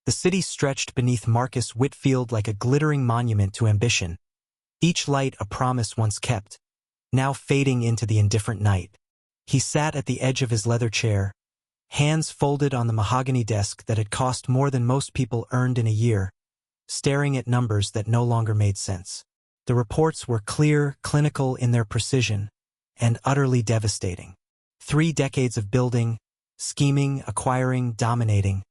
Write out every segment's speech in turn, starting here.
The city stretched beneath Marcus Whitfield like a glittering monument to ambition, each light a promise once kept, now fading into the indifferent night. He sat at the edge of his leather chair, hands folded on the mahogany desk that had cost more than most people earned in a year, staring at numbers that no longer made sense. The reports were clear, clinical in their precision, and utterly devastating. 3 decades of building, scheming, acquiring, dominating,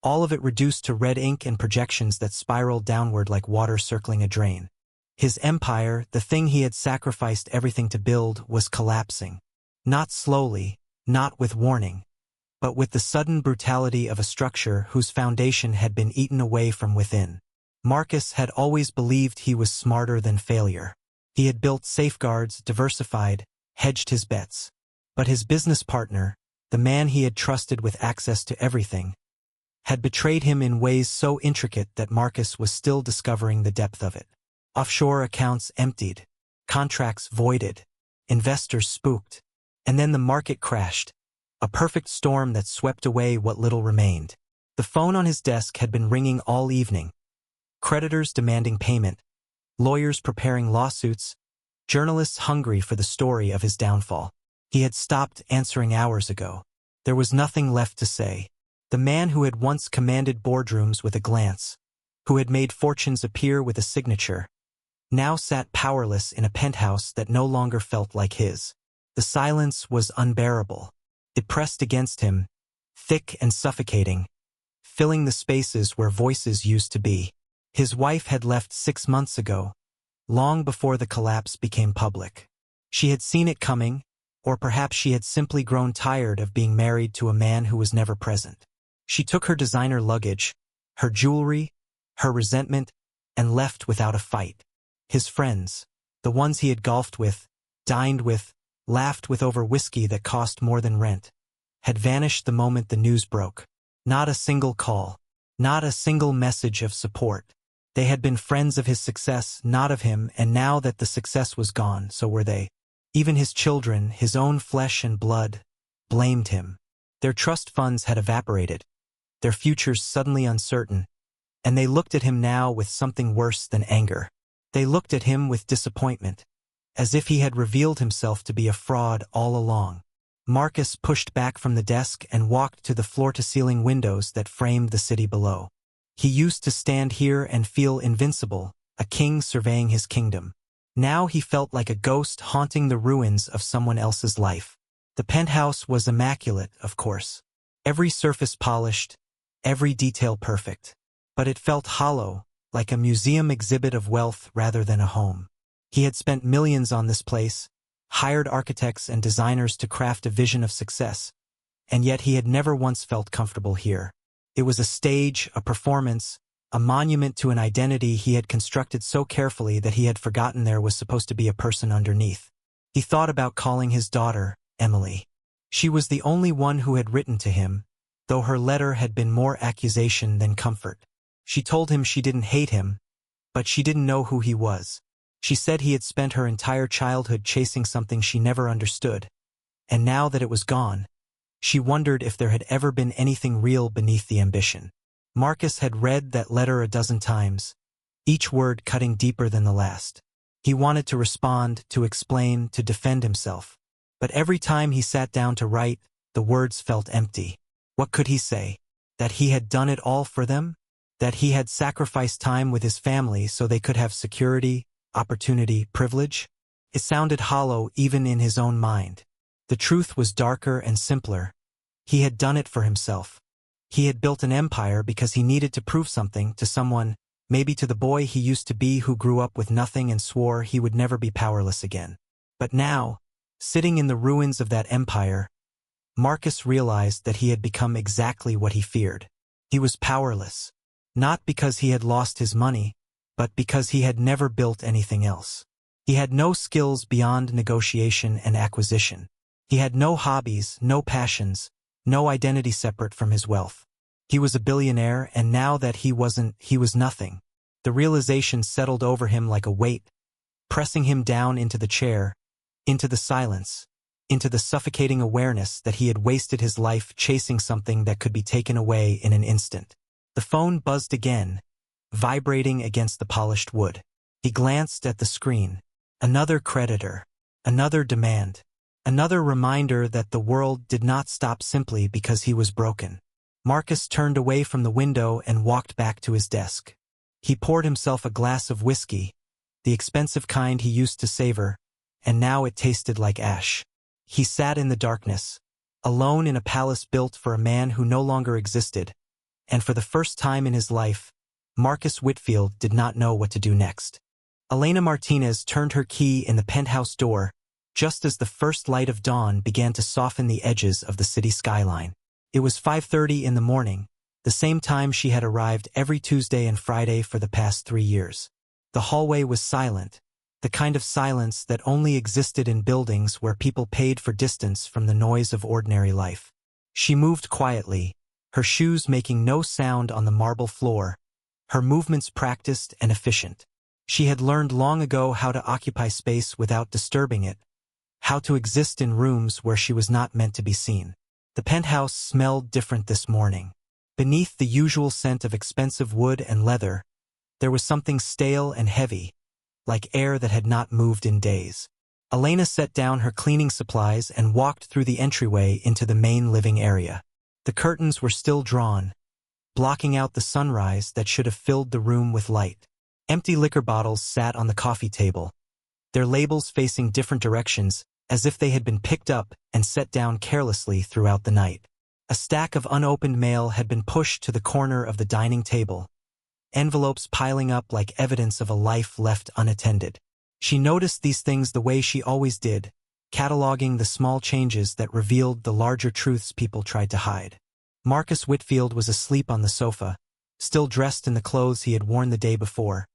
all of it reduced to red ink and projections that spiraled downward like water circling a drain. His empire, the thing he had sacrificed everything to build, was collapsing. Not slowly, not with warning, but with the sudden brutality of a structure whose foundation had been eaten away from within. Marcus had always believed he was smarter than failure. He had built safeguards, diversified, hedged his bets. But his business partner, the man he had trusted with access to everything, had betrayed him in ways so intricate that Marcus was still discovering the depth of it. Offshore accounts emptied, contracts voided, investors spooked, and then the market crashed, a perfect storm that swept away what little remained. The phone on his desk had been ringing all evening, creditors demanding payment, lawyers preparing lawsuits, journalists hungry for the story of his downfall. He had stopped answering hours ago. There was nothing left to say. The man who had once commanded boardrooms with a glance, who had made fortunes appear with a signature, now sat powerless in a penthouse that no longer felt like his. The silence was unbearable. It pressed against him, thick and suffocating, filling the spaces where voices used to be. His wife had left 6 months ago, long before the collapse became public. She had seen it coming, or perhaps she had simply grown tired of being married to a man who was never present. She took her designer luggage, her jewelry, her resentment, and left without a fight. His friends, the ones he had golfed with, dined with, laughed with over whiskey that cost more than rent, had vanished the moment the news broke. Not a single call, not a single message of support. They had been friends of his success, not of him, and now that the success was gone, so were they. Even his children, his own flesh and blood, blamed him. Their trust funds had evaporated, their futures suddenly uncertain, and they looked at him now with something worse than anger. They looked at him with disappointment, as if he had revealed himself to be a fraud all along. Marcus pushed back from the desk and walked to the floor-to-ceiling windows that framed the city below. He used to stand here and feel invincible, a king surveying his kingdom. Now he felt like a ghost haunting the ruins of someone else's life. The penthouse was immaculate, of course. Every surface polished, every detail perfect. But it felt hollow, like a museum exhibit of wealth rather than a home. He had spent millions on this place, hired architects and designers to craft a vision of success, and yet he had never once felt comfortable here. It was a stage, a performance, a monument to an identity he had constructed so carefully that he had forgotten there was supposed to be a person underneath. He thought about calling his daughter, Emily. She was the only one who had written to him, though her letter had been more accusation than comfort. She told him she didn't hate him, but she didn't know who he was. She said he had spent her entire childhood chasing something she never understood, and now that it was gone, she wondered if there had ever been anything real beneath the ambition. Marcus had read that letter a dozen times, each word cutting deeper than the last. He wanted to respond, to explain, to defend himself. But every time he sat down to write, the words felt empty. What could he say? That he had done it all for them? That he had sacrificed time with his family so they could have security, opportunity, privilege? It sounded hollow even in his own mind. The truth was darker and simpler. He had done it for himself. He had built an empire because he needed to prove something to someone, maybe to the boy he used to be who grew up with nothing and swore he would never be powerless again. But now, sitting in the ruins of that empire, Marcus realized that he had become exactly what he feared. He was powerless, not because he had lost his money, but because he had never built anything else. He had no skills beyond negotiation and acquisition. He had no hobbies, no passions, no identity separate from his wealth. He was a billionaire, and now that he wasn't, he was nothing. The realization settled over him like a weight, pressing him down into the chair, into the silence, into the suffocating awareness that he had wasted his life chasing something that could be taken away in an instant. The phone buzzed again, vibrating against the polished wood. He glanced at the screen. Another creditor. Another demand. Another reminder that the world did not stop simply because he was broken. Marcus turned away from the window and walked back to his desk. He poured himself a glass of whiskey, the expensive kind he used to savor, and now it tasted like ash. He sat in the darkness, alone in a palace built for a man who no longer existed, and for the first time in his life, Marcus Whitfield did not know what to do next. Elena Martinez turned her key in the penthouse door just as the first light of dawn began to soften the edges of the city skyline. It was 5:30 in the morning, the same time she had arrived every Tuesday and Friday for the past 3 years. The hallway was silent, the kind of silence that only existed in buildings where people paid for distance from the noise of ordinary life. She moved quietly, her shoes making no sound on the marble floor, her movements practiced and efficient. She had learned long ago how to occupy space without disturbing it, how to exist in rooms where she was not meant to be seen. The penthouse smelled different this morning. Beneath the usual scent of expensive wood and leather, there was something stale and heavy, like air that had not moved in days. Elena set down her cleaning supplies and walked through the entryway into the main living area. The curtains were still drawn, blocking out the sunrise that should have filled the room with light. Empty liquor bottles sat on the coffee table, their labels facing different directions, as if they had been picked up and set down carelessly throughout the night. A stack of unopened mail had been pushed to the corner of the dining table, envelopes piling up like evidence of a life left unattended. She noticed these things the way she always did, cataloging the small changes that revealed the larger truths people tried to hide. Marcus Whitfield was asleep on the sofa, still dressed in the clothes he had worn the day before.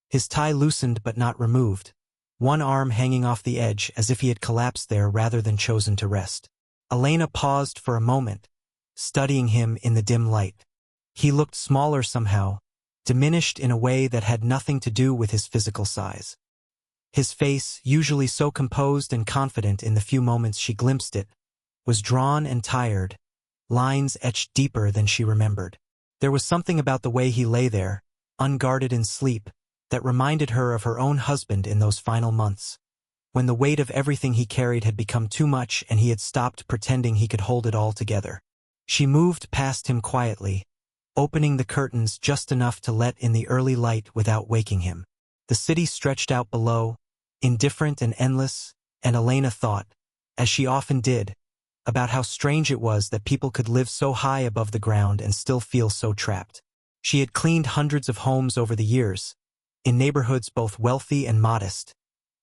His tie loosened but not removed, one arm hanging off the edge as if he had collapsed there rather than chosen to rest. Elena paused for a moment, studying him in the dim light. He looked smaller somehow, diminished in a way that had nothing to do with his physical size. His face, usually so composed and confident in the few moments she glimpsed it, was drawn and tired, lines etched deeper than she remembered. There was something about the way he lay there, unguarded in sleep, that reminded her of her own husband in those final months, when the weight of everything he carried had become too much and he had stopped pretending he could hold it all together. She moved past him quietly, opening the curtains just enough to let in the early light without waking him. The city stretched out below, indifferent and endless, and Elena thought, as she often did, about how strange it was that people could live so high above the ground and still feel so trapped. She had cleaned hundreds of homes over the years, in neighborhoods both wealthy and modest,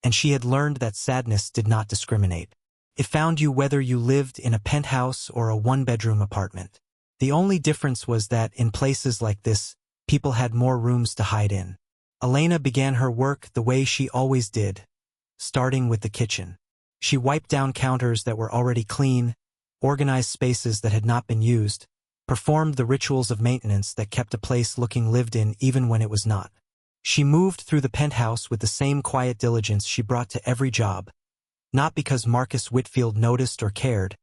and she had learned that sadness did not discriminate. It found you whether you lived in a penthouse or a one-bedroom apartment. The only difference was that in places like this, people had more rooms to hide in. Elena began her work the way she always did, starting with the kitchen. She wiped down counters that were already clean, organized spaces that had not been used, performed the rituals of maintenance that kept a place looking lived in even when it was not. She moved through the penthouse with the same quiet diligence she brought to every job, not because Marcus Whitfield noticed or cared,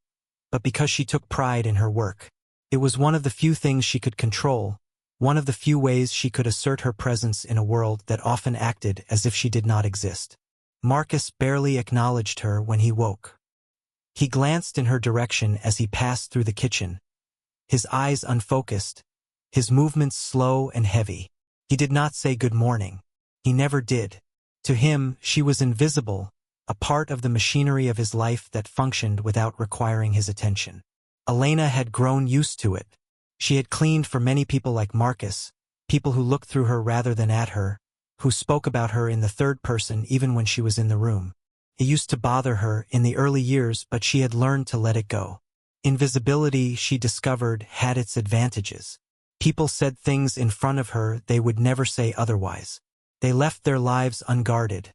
but because she took pride in her work. It was one of the few things she could control, one of the few ways she could assert her presence in a world that often acted as if she did not exist. Marcus barely acknowledged her when he woke. He glanced in her direction as he passed through the kitchen, his eyes unfocused, his movements slow and heavy. He did not say good morning. He never did. To him, she was invisible, a part of the machinery of his life that functioned without requiring his attention. Elena had grown used to it. She had cleaned for many people like Marcus, people who looked through her rather than at her, who spoke about her in the third person even when she was in the room. It used to bother her in the early years, but she had learned to let it go. Invisibility, she discovered, had its advantages. People said things in front of her they would never say otherwise. They left their lives unguarded,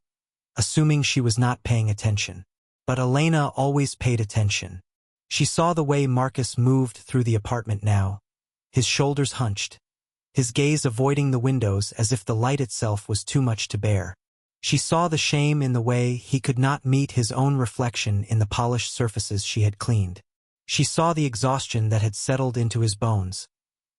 assuming she was not paying attention. But Elena always paid attention. She saw the way Marcus moved through the apartment now, his shoulders hunched, his gaze avoiding the windows as if the light itself was too much to bear. She saw the shame in the way he could not meet his own reflection in the polished surfaces she had cleaned. She saw the exhaustion that had settled into his bones,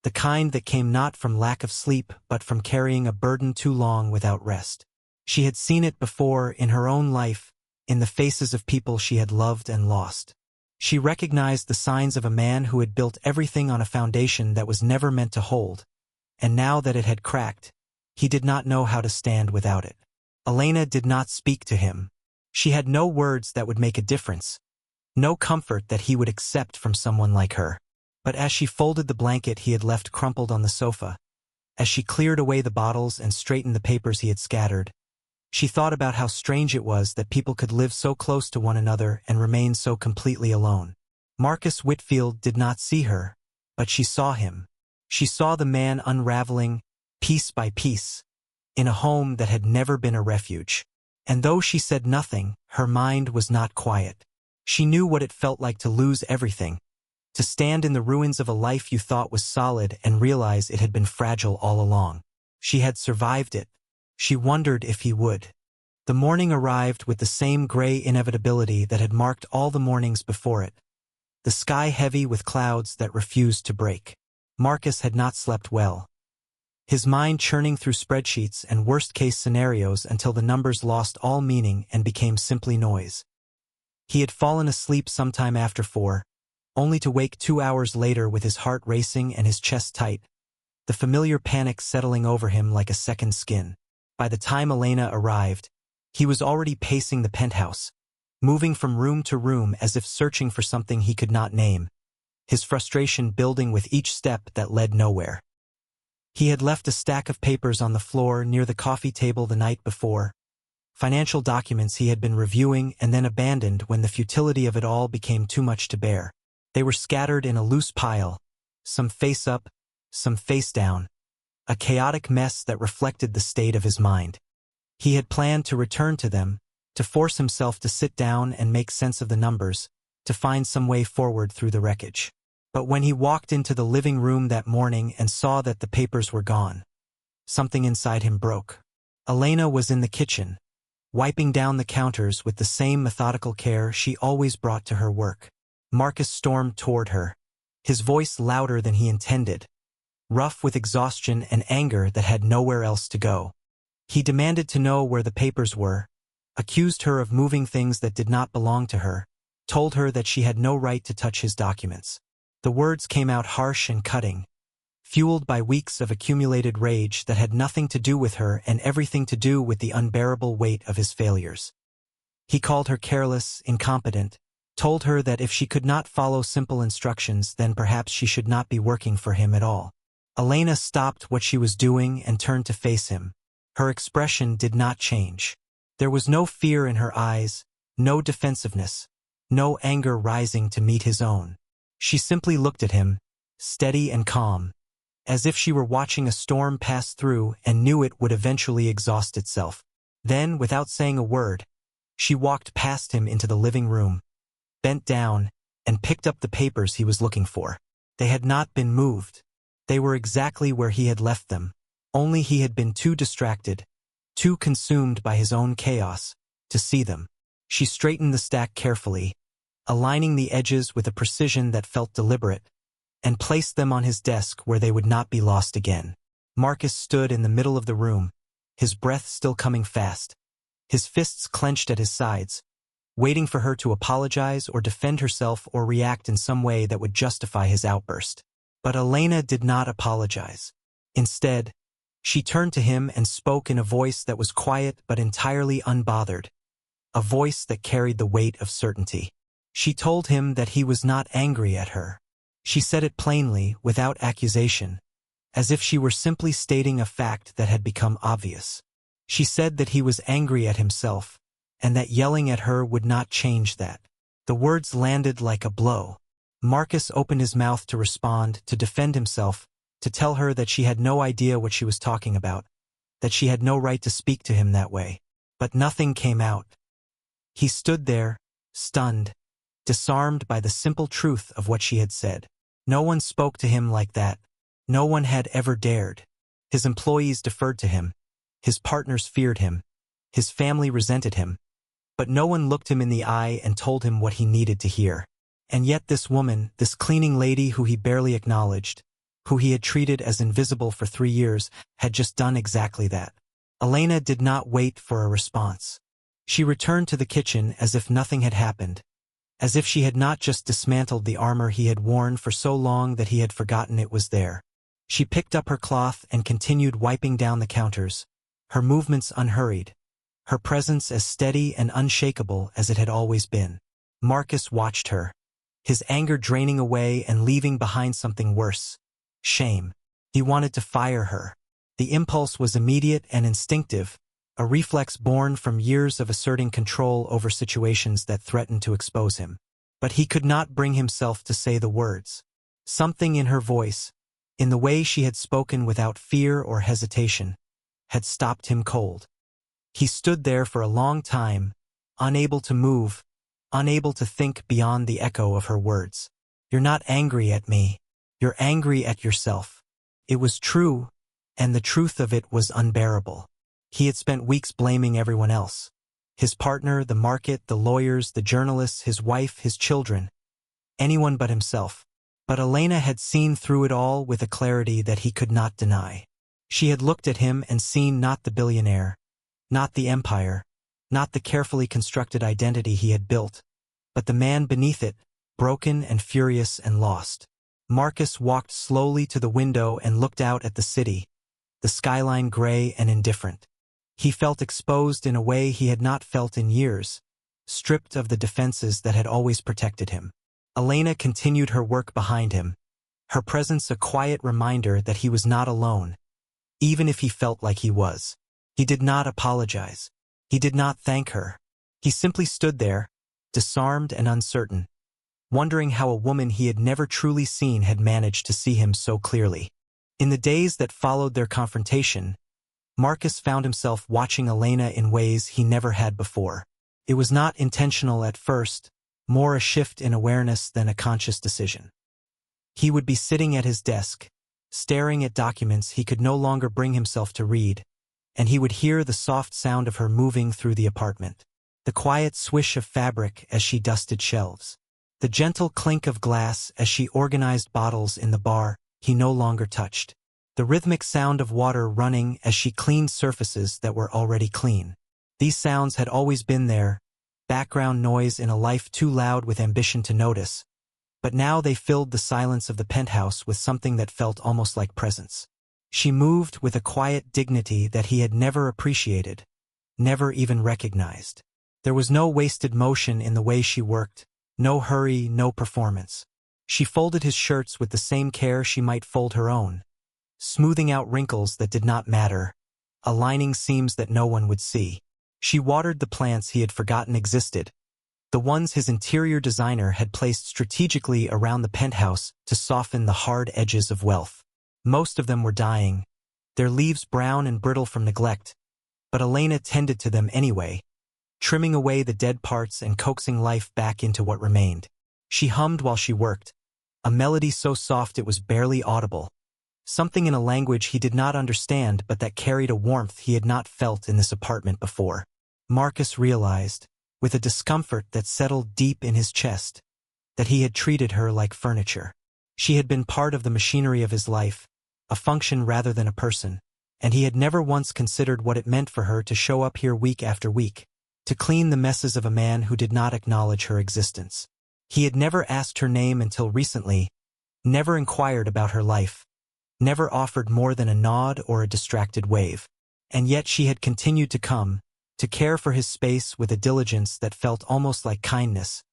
the kind that came not from lack of sleep but from carrying a burden too long without rest. She had seen it before in her own life, in the faces of people she had loved and lost. She recognized the signs of a man who had built everything on a foundation that was never meant to hold, and now that it had cracked, he did not know how to stand without it. Elena did not speak to him. She had no words that would make a difference, no comfort that he would accept from someone like her. But as she folded the blanket he had left crumpled on the sofa, as she cleared away the bottles and straightened the papers he had scattered, she thought about how strange it was that people could live so close to one another and remain so completely alone. Marcus Whitfield did not see her, but she saw him. She saw the man unraveling, piece by piece, in a home that had never been a refuge. And though she said nothing, her mind was not quiet. She knew what it felt like to lose everything, to stand in the ruins of a life you thought was solid and realize it had been fragile all along. She had survived it. She wondered if he would. The morning arrived with the same gray inevitability that had marked all the mornings before it, the sky heavy with clouds that refused to break. Marcus had not slept well, his mind churning through spreadsheets and worst-case scenarios until the numbers lost all meaning and became simply noise. He had fallen asleep sometime after 4, only to wake 2 hours later with his heart racing and his chest tight, the familiar panic settling over him like a second skin. By the time Elena arrived, he was already pacing the penthouse, moving from room to room as if searching for something he could not name, his frustration building with each step that led nowhere. He had left a stack of papers on the floor near the coffee table the night before, financial documents he had been reviewing and then abandoned when the futility of it all became too much to bear. They were scattered in a loose pile, some face up, some face down, a chaotic mess that reflected the state of his mind. He had planned to return to them, to force himself to sit down and make sense of the numbers, to find some way forward through the wreckage. But when he walked into the living room that morning and saw that the papers were gone, something inside him broke. Elena was in the kitchen, wiping down the counters with the same methodical care she always brought to her work. Marcus stormed toward her, his voice louder than he intended, rough with exhaustion and anger that had nowhere else to go. He demanded to know where the papers were, accused her of moving things that did not belong to her, told her that she had no right to touch his documents. The words came out harsh and cutting, fueled by weeks of accumulated rage that had nothing to do with her and everything to do with the unbearable weight of his failures. He called her careless, incompetent, told her that if she could not follow simple instructions then perhaps she should not be working for him at all. Elena stopped what she was doing and turned to face him. Her expression did not change. There was no fear in her eyes, no defensiveness, no anger rising to meet his own. She simply looked at him, steady and calm, as if she were watching a storm pass through and knew it would eventually exhaust itself. Then, without saying a word, she walked past him into the living room, bent down, and picked up the papers he was looking for. They had not been moved. They were exactly where he had left them, only he had been too distracted, too consumed by his own chaos, to see them. She straightened the stack carefully, aligning the edges with a precision that felt deliberate, and placed them on his desk where they would not be lost again. Marcus stood in the middle of the room, his breath still coming fast, his fists clenched at his sides, waiting for her to apologize or defend herself or react in some way that would justify his outburst. But Elena did not apologize. Instead, she turned to him and spoke in a voice that was quiet but entirely unbothered, a voice that carried the weight of certainty. She told him that he was not angry at her. She said it plainly, without accusation, as if she were simply stating a fact that had become obvious. She said that he was angry at himself, and that yelling at her would not change that. The words landed like a blow. Marcus opened his mouth to respond, to defend himself, to tell her that she had no idea what she was talking about, that she had no right to speak to him that way. But nothing came out. He stood there, stunned, disarmed by the simple truth of what she had said. No one spoke to him like that. No one had ever dared. His employees deferred to him. His partners feared him. His family resented him. But no one looked him in the eye and told him what he needed to hear. And yet this woman, this cleaning lady who he barely acknowledged, who he had treated as invisible for 3 years, had just done exactly that. Elena did not wait for a response. She returned to the kitchen as if nothing had happened, as if she had not just dismantled the armor he had worn for so long that he had forgotten it was there. She picked up her cloth and continued wiping down the counters, her movements unhurried, her presence as steady and unshakable as it had always been. Marcus watched her, his anger draining away and leaving behind something worse: shame. He wanted to fire her. The impulse was immediate and instinctive, a reflex born from years of asserting control over situations that threatened to expose him. But he could not bring himself to say the words. Something in her voice, in the way she had spoken without fear or hesitation, had stopped him cold. He stood there for a long time, unable to move, unable to think beyond the echo of her words. "You're not angry at me. You're angry at yourself." It was true, and the truth of it was unbearable. He had spent weeks blaming everyone else. His partner, the market, the lawyers, the journalists, his wife, his children. Anyone but himself. But Elena had seen through it all with a clarity that he could not deny. She had looked at him and seen not the billionaire, not the empire, not the carefully constructed identity he had built, but the man beneath it, broken and furious and lost. Marcus walked slowly to the window and looked out at the city, the skyline gray and indifferent. He felt exposed in a way he had not felt in years, stripped of the defenses that had always protected him. Elena continued her work behind him, her presence a quiet reminder that he was not alone, even if he felt like he was. He did not apologize. He did not thank her. He simply stood there, disarmed and uncertain, wondering how a woman he had never truly seen had managed to see him so clearly. In the days that followed their confrontation, Marcus found himself watching Elena in ways he never had before. It was not intentional at first, more a shift in awareness than a conscious decision. He would be sitting at his desk, staring at documents he could no longer bring himself to read, and he would hear the soft sound of her moving through the apartment, the quiet swish of fabric as she dusted shelves, the gentle clink of glass as she organized bottles in the bar he no longer touched, the rhythmic sound of water running as she cleaned surfaces that were already clean. These sounds had always been there, background noise in a life too loud with ambition to notice, but now they filled the silence of the penthouse with something that felt almost like presence. She moved with a quiet dignity that he had never appreciated, never even recognized. There was no wasted motion in the way she worked, no hurry, no performance. She folded his shirts with the same care she might fold her own, smoothing out wrinkles that did not matter, aligning seams that no one would see. She watered the plants he had forgotten existed, the ones his interior designer had placed strategically around the penthouse to soften the hard edges of wealth. Most of them were dying, their leaves brown and brittle from neglect, but Elena tended to them anyway, trimming away the dead parts and coaxing life back into what remained. She hummed while she worked, a melody so soft it was barely audible, something in a language he did not understand but that carried a warmth he had not felt in this apartment before. Marcus realized, with a discomfort that settled deep in his chest, that he had treated her like furniture. She had been part of the machinery of his life, a function rather than a person, and he had never once considered what it meant for her to show up here week after week, to clean the messes of a man who did not acknowledge her existence. He had never asked her name until recently, never inquired about her life, never offered more than a nod or a distracted wave. And yet she had continued to come, to care for his space with a diligence that felt almost like kindness,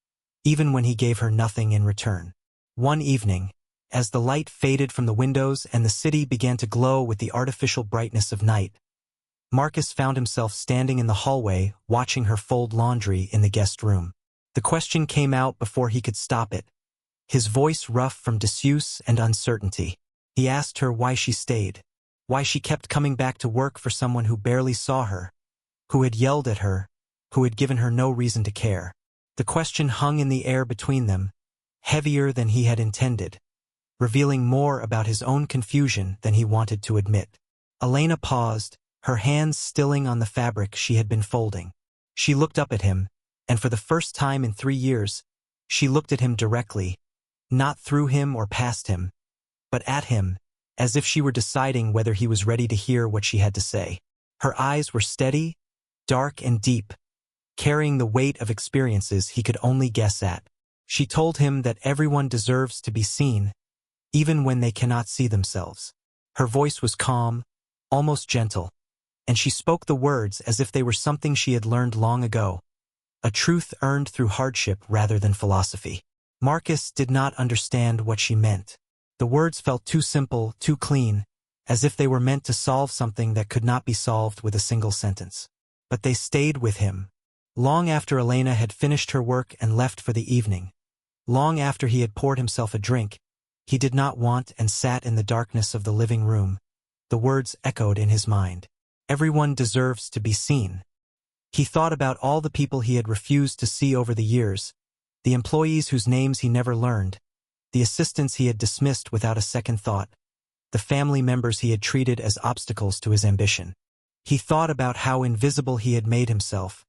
even when he gave her nothing in return. One evening, as the light faded from the windows and the city began to glow with the artificial brightness of night, Marcus found himself standing in the hallway watching her fold laundry in the guest room. The question came out before he could stop it, his voice rough from disuse and uncertainty. He asked her why she stayed, why she kept coming back to work for someone who barely saw her, who had yelled at her, who had given her no reason to care. The question hung in the air between them, heavier than he had intended, revealing more about his own confusion than he wanted to admit. Elena paused, her hands stilling on the fabric she had been folding. She looked up at him, and for the first time in 3 years, she looked at him directly, not through him or past him, but at him, as if she were deciding whether he was ready to hear what she had to say. Her eyes were steady, dark and deep, carrying the weight of experiences he could only guess at. She told him that everyone deserves to be seen, even when they cannot see themselves. Her voice was calm, almost gentle, and she spoke the words as if they were something she had learned long ago, a truth earned through hardship rather than philosophy. Marcus did not understand what she meant. The words felt too simple, too clean, as if they were meant to solve something that could not be solved with a single sentence. But they stayed with him. Long after Elena had finished her work and left for the evening, long after he had poured himself a drink, he did not want and sat in the darkness of the living room. The words echoed in his mind. Everyone deserves to be seen. He thought about all the people he had refused to see over the years, the employees whose names he never learned, the assistants he had dismissed without a second thought, the family members he had treated as obstacles to his ambition. He thought about how invisible he had made himself,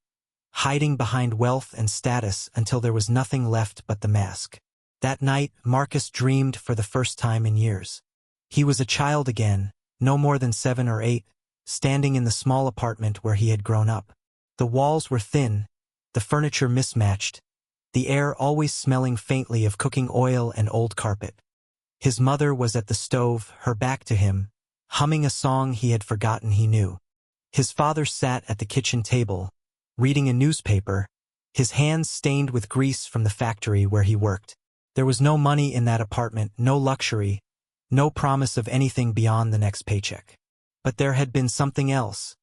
hiding behind wealth and status until there was nothing left but the mask. That night, Marcus dreamed for the first time in years. He was a child again, no more than 7 or 8, standing in the small apartment where he had grown up. The walls were thin, the furniture mismatched, the air always smelling faintly of cooking oil and old carpet. His mother was at the stove, her back to him, humming a song he had forgotten he knew. His father sat at the kitchen table, reading a newspaper, his hands stained with grease from the factory where he worked. There was no money in that apartment, no luxury, no promise of anything beyond the next paycheck. But there had been something else,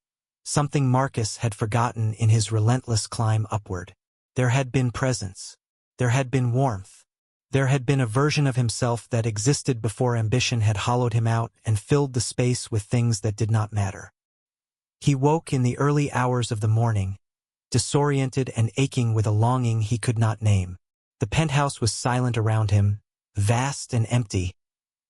something Marcus had forgotten in his relentless climb upward. There had been presence. There had been warmth. There had been a version of himself that existed before ambition had hollowed him out and filled the space with things that did not matter. He woke in the early hours of the morning, disoriented and aching with a longing he could not name. The penthouse was silent around him, vast and empty,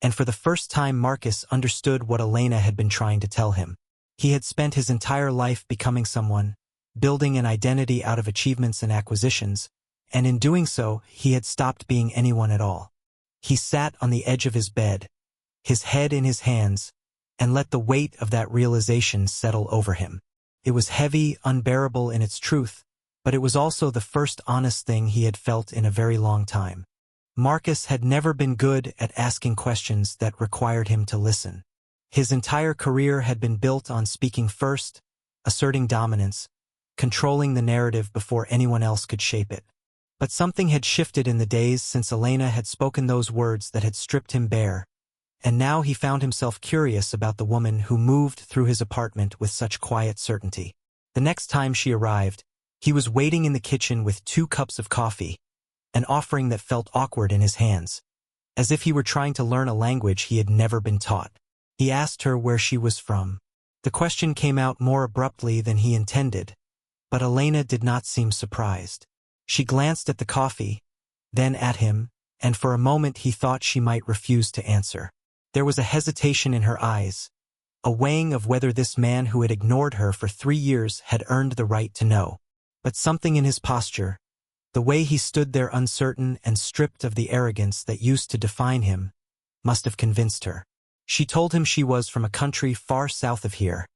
and for the first time Marcus understood what Elena had been trying to tell him. He had spent his entire life becoming someone, building an identity out of achievements and acquisitions, and in doing so, he had stopped being anyone at all. He sat on the edge of his bed, his head in his hands, and let the weight of that realization settle over him. It was heavy, unbearable in its truth, but it was also the first honest thing he had felt in a very long time. Marcus had never been good at asking questions that required him to listen. His entire career had been built on speaking first, asserting dominance, controlling the narrative before anyone else could shape it. But something had shifted in the days since Elena had spoken those words that had stripped him bare, and now he found himself curious about the woman who moved through his apartment with such quiet certainty. The next time she arrived, he was waiting in the kitchen with 2 cups of coffee, an offering that felt awkward in his hands, as if he were trying to learn a language he had never been taught. He asked her where she was from. The question came out more abruptly than he intended, but Elena did not seem surprised. She glanced at the coffee, then at him, and for a moment he thought she might refuse to answer. There was a hesitation in her eyes, a weighing of whether this man who had ignored her for 3 years had earned the right to know. But something in his posture, the way he stood there uncertain and stripped of the arrogance that used to define him, must have convinced her. She told him she was from a country far south of here,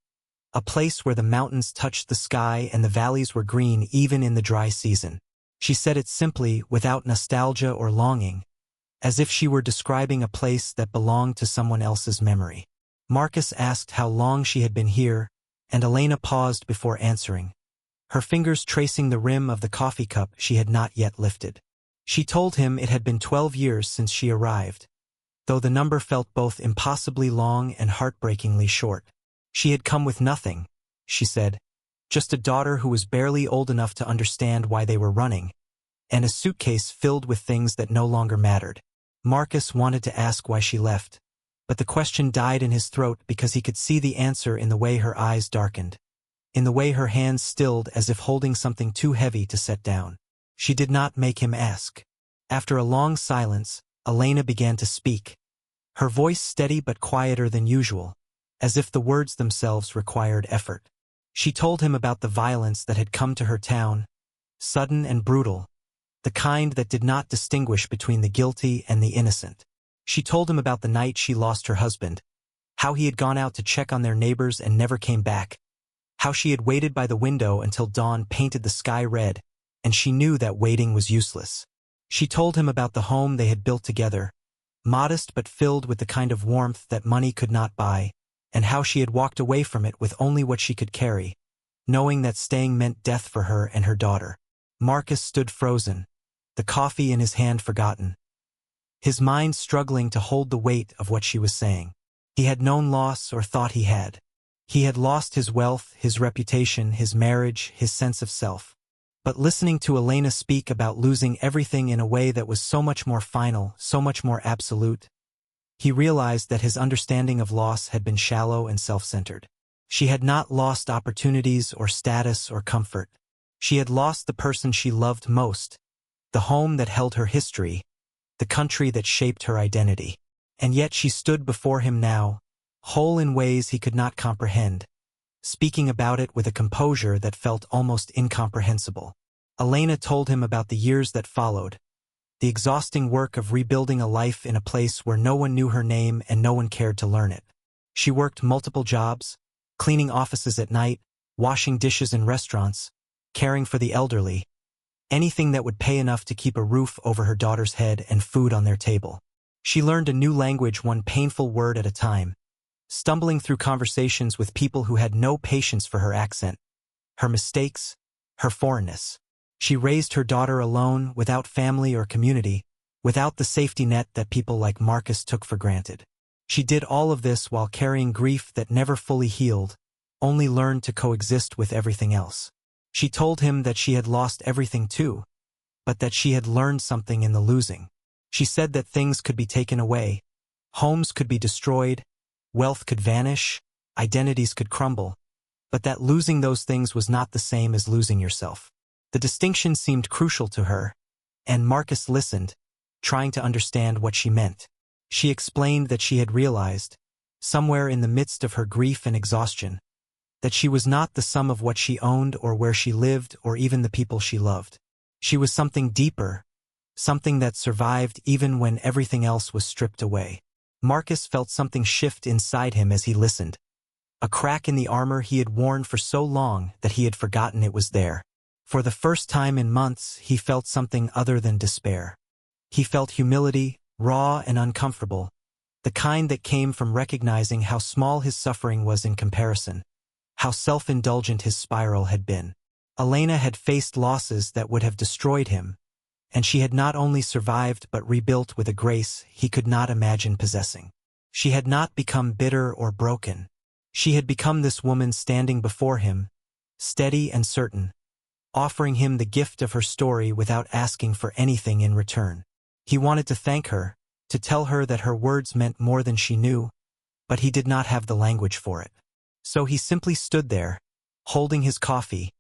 a place where the mountains touched the sky and the valleys were green even in the dry season. She said it simply, without nostalgia or longing, as if she were describing a place that belonged to someone else's memory. Marcus asked how long she had been here, and Elena paused before answering, her fingers tracing the rim of the coffee cup she had not yet lifted. She told him it had been 12 years since she arrived, though the number felt both impossibly long and heartbreakingly short. She had come with nothing, she said, just a daughter who was barely old enough to understand why they were running, and a suitcase filled with things that no longer mattered. Marcus wanted to ask why she left, but the question died in his throat because he could see the answer in the way her eyes darkened, in the way her hands stilled as if holding something too heavy to set down. She did not make him ask. After a long silence, Elena began to speak, her voice steady but quieter than usual, as if the words themselves required effort. She told him about the violence that had come to her town, sudden and brutal, the kind that did not distinguish between the guilty and the innocent. She told him about the night she lost her husband, how he had gone out to check on their neighbors and never came back, how she had waited by the window until dawn painted the sky red, and she knew that waiting was useless. She told him about the home they had built together, modest but filled with the kind of warmth that money could not buy, and how she had walked away from it with only what she could carry, knowing that staying meant death for her and her daughter. Marcus stood frozen, the coffee in his hand forgotten, his mind struggling to hold the weight of what she was saying. He had known loss, or thought he had. He had lost his wealth, his reputation, his marriage, his sense of self. But listening to Elena speak about losing everything in a way that was so much more final, so much more absolute, he realized that his understanding of loss had been shallow and self-centered. She had not lost opportunities or status or comfort. She had lost the person she loved most, the home that held her history, the country that shaped her identity. And yet she stood before him now, whole in ways he could not comprehend, speaking about it with a composure that felt almost incomprehensible. Elena told him about the years that followed, the exhausting work of rebuilding a life in a place where no one knew her name and no one cared to learn it. She worked multiple jobs, cleaning offices at night, washing dishes in restaurants, caring for the elderly, anything that would pay enough to keep a roof over her daughter's head and food on their table. She learned a new language, one painful word at a time, stumbling through conversations with people who had no patience for her accent, her mistakes, her foreignness. She raised her daughter alone, without family or community, without the safety net that people like Marcus took for granted. She did all of this while carrying grief that never fully healed, only learned to coexist with everything else. She told him that she had lost everything too, but that she had learned something in the losing. She said that things could be taken away, homes could be destroyed, wealth could vanish, identities could crumble, but that losing those things was not the same as losing yourself. The distinction seemed crucial to her, and Marcus listened, trying to understand what she meant. She explained that she had realized, somewhere in the midst of her grief and exhaustion, that she was not the sum of what she owned or where she lived or even the people she loved. She was something deeper, something that survived even when everything else was stripped away. Marcus felt something shift inside him as he listened, a crack in the armor he had worn for so long that he had forgotten it was there. For the first time in months, he felt something other than despair. He felt humility, raw and uncomfortable, the kind that came from recognizing how small his suffering was in comparison, how self-indulgent his spiral had been. Elena had faced losses that would have destroyed him, and she had not only survived but rebuilt with a grace he could not imagine possessing. She had not become bitter or broken. She had become this woman standing before him, steady and certain, offering him the gift of her story without asking for anything in return. He wanted to thank her, to tell her that her words meant more than she knew, but he did not have the language for it. So he simply stood there, holding his coffee,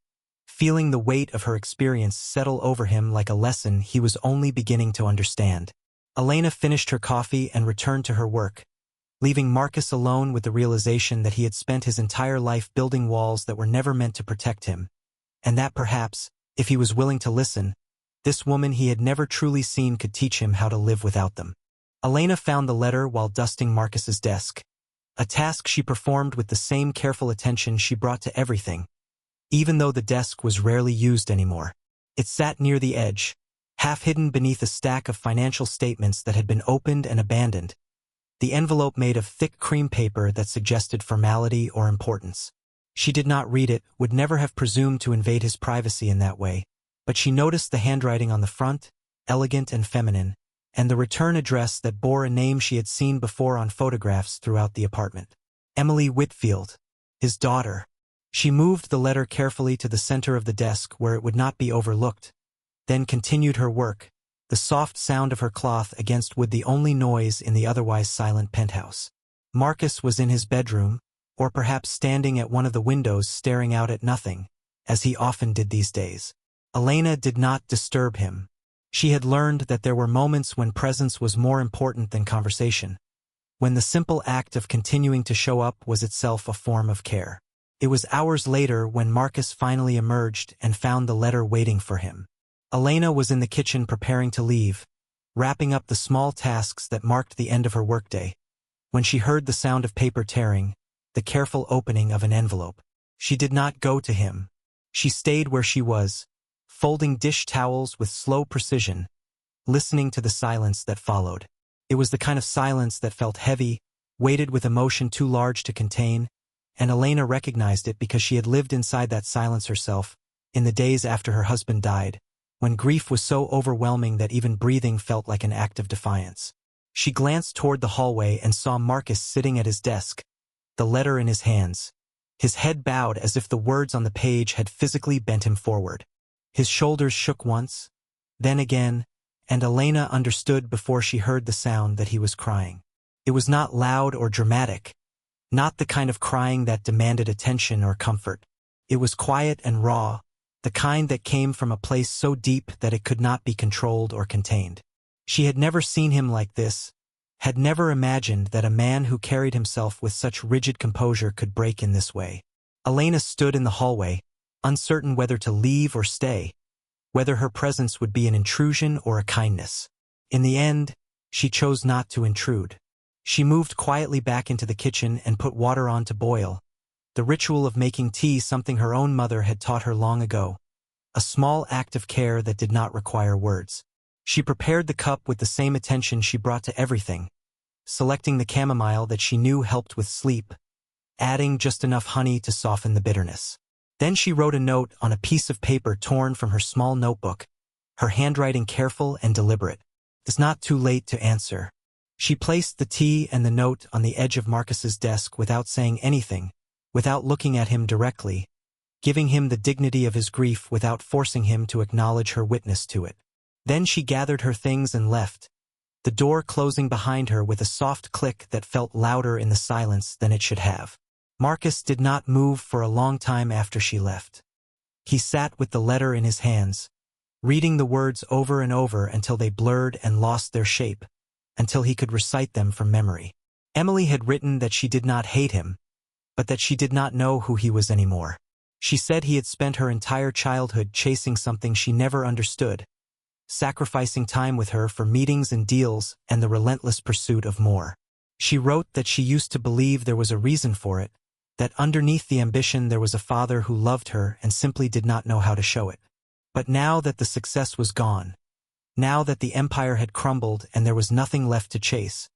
feeling the weight of her experience settle over him like a lesson he was only beginning to understand. Elena finished her coffee and returned to her work, leaving Marcus alone with the realization that he had spent his entire life building walls that were never meant to protect him, and that perhaps, if he was willing to listen, this woman he had never truly seen could teach him how to live without them. Elena found the letter while dusting Marcus's desk, a task she performed with the same careful attention she brought to everything, even though the desk was rarely used anymore. It sat near the edge, half hidden beneath a stack of financial statements that had been opened and abandoned, the envelope made of thick cream paper that suggested formality or importance. She did not read it, would never have presumed to invade his privacy in that way, but she noticed the handwriting on the front, elegant and feminine, and the return address that bore a name she had seen before on photographs throughout the apartment. Emily Whitfield, his daughter. She moved the letter carefully to the center of the desk where it would not be overlooked, then continued her work, the soft sound of her cloth against wood the only noise in the otherwise silent penthouse. Marcus was in his bedroom, or perhaps standing at one of the windows staring out at nothing, as he often did these days. Elena did not disturb him. She had learned that there were moments when presence was more important than conversation, when the simple act of continuing to show up was itself a form of care. It was hours later when Marcus finally emerged and found the letter waiting for him. Elena was in the kitchen preparing to leave, wrapping up the small tasks that marked the end of her workday, when she heard the sound of paper tearing, the careful opening of an envelope. She did not go to him. She stayed where she was, folding dish towels with slow precision, listening to the silence that followed. It was the kind of silence that felt heavy, weighted with emotion too large to contain, and Elena recognized it because she had lived inside that silence herself, in the days after her husband died, when grief was so overwhelming that even breathing felt like an act of defiance. She glanced toward the hallway and saw Marcus sitting at his desk, the letter in his hands. His head bowed as if the words on the page had physically bent him forward. His shoulders shook once, then again, and Elena understood before she heard the sound that he was crying. It was not loud or dramatic, not the kind of crying that demanded attention or comfort. It was quiet and raw, the kind that came from a place so deep that it could not be controlled or contained. She had never seen him like this, had never imagined that a man who carried himself with such rigid composure could break in this way. Elena stood in the hallway, uncertain whether to leave or stay, whether her presence would be an intrusion or a kindness. In the end, she chose not to intrude. She moved quietly back into the kitchen and put water on to boil, the ritual of making tea something her own mother had taught her long ago, a small act of care that did not require words. She prepared the cup with the same attention she brought to everything, selecting the chamomile that she knew helped with sleep, adding just enough honey to soften the bitterness. Then she wrote a note on a piece of paper torn from her small notebook, her handwriting careful and deliberate. "It's not too late to answer." She placed the tea and the note on the edge of Marcus's desk without saying anything, without looking at him directly, giving him the dignity of his grief without forcing him to acknowledge her witness to it. Then she gathered her things and left, the door closing behind her with a soft click that felt louder in the silence than it should have. Marcus did not move for a long time after she left. He sat with the letter in his hands, reading the words over and over until they blurred and lost their shape, until he could recite them from memory. Emily had written that she did not hate him, but that she did not know who he was anymore. She said he had spent her entire childhood chasing something she never understood, sacrificing time with her for meetings and deals and the relentless pursuit of more. She wrote that she used to believe there was a reason for it, that underneath the ambition there was a father who loved her and simply did not know how to show it. But now that the success was gone, now that the empire had crumbled and there was nothing left to chase,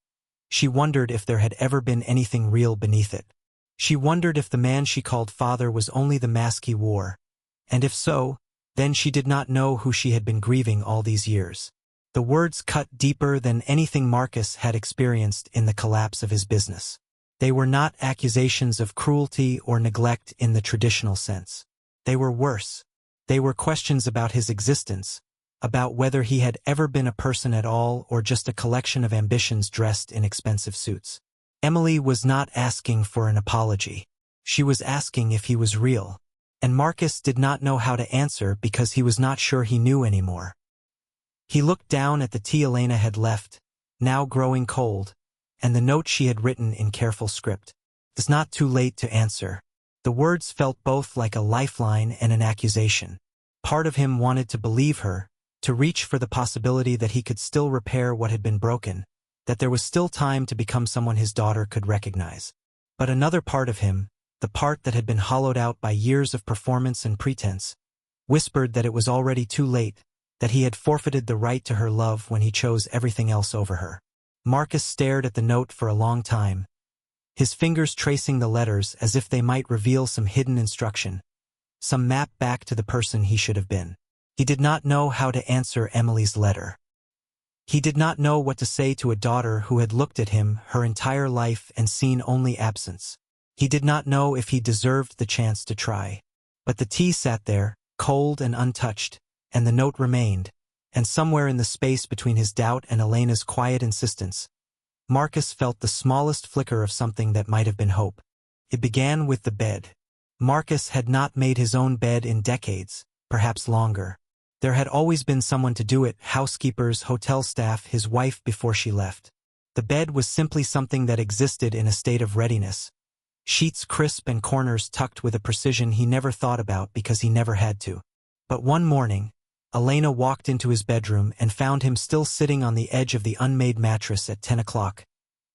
she wondered if there had ever been anything real beneath it. She wondered if the man she called father was only the mask he wore, and if so, then she did not know who she had been grieving all these years. The words cut deeper than anything Marcus had experienced in the collapse of his business. They were not accusations of cruelty or neglect in the traditional sense. They were worse. They were questions about his existence, about whether he had ever been a person at all or just a collection of ambitions dressed in expensive suits. Emily was not asking for an apology. She was asking if he was real. And Marcus did not know how to answer because he was not sure he knew anymore. He looked down at the tea Elena had left, now growing cold, and the note she had written in careful script. "It's not too late to answer." The words felt both like a lifeline and an accusation. Part of him wanted to believe her, to reach for the possibility that he could still repair what had been broken, that there was still time to become someone his daughter could recognize. But another part of him, the part that had been hollowed out by years of performance and pretense, whispered that it was already too late, that he had forfeited the right to her love when he chose everything else over her. Marcus stared at the note for a long time, his fingers tracing the letters as if they might reveal some hidden instruction, some map back to the person he should have been. He did not know how to answer Emily's letter. He did not know what to say to a daughter who had looked at him her entire life and seen only absence. He did not know if he deserved the chance to try. But the tea sat there, cold and untouched, and the note remained, and somewhere in the space between his doubt and Elena's quiet insistence, Marcus felt the smallest flicker of something that might have been hope. It began with the bed. Marcus had not made his own bed in decades, perhaps longer. There had always been someone to do it, housekeepers, hotel staff, his wife before she left. The bed was simply something that existed in a state of readiness, sheets crisp and corners tucked with a precision he never thought about because he never had to. But one morning, Elena walked into his bedroom and found him still sitting on the edge of the unmade mattress at 10 o'clock,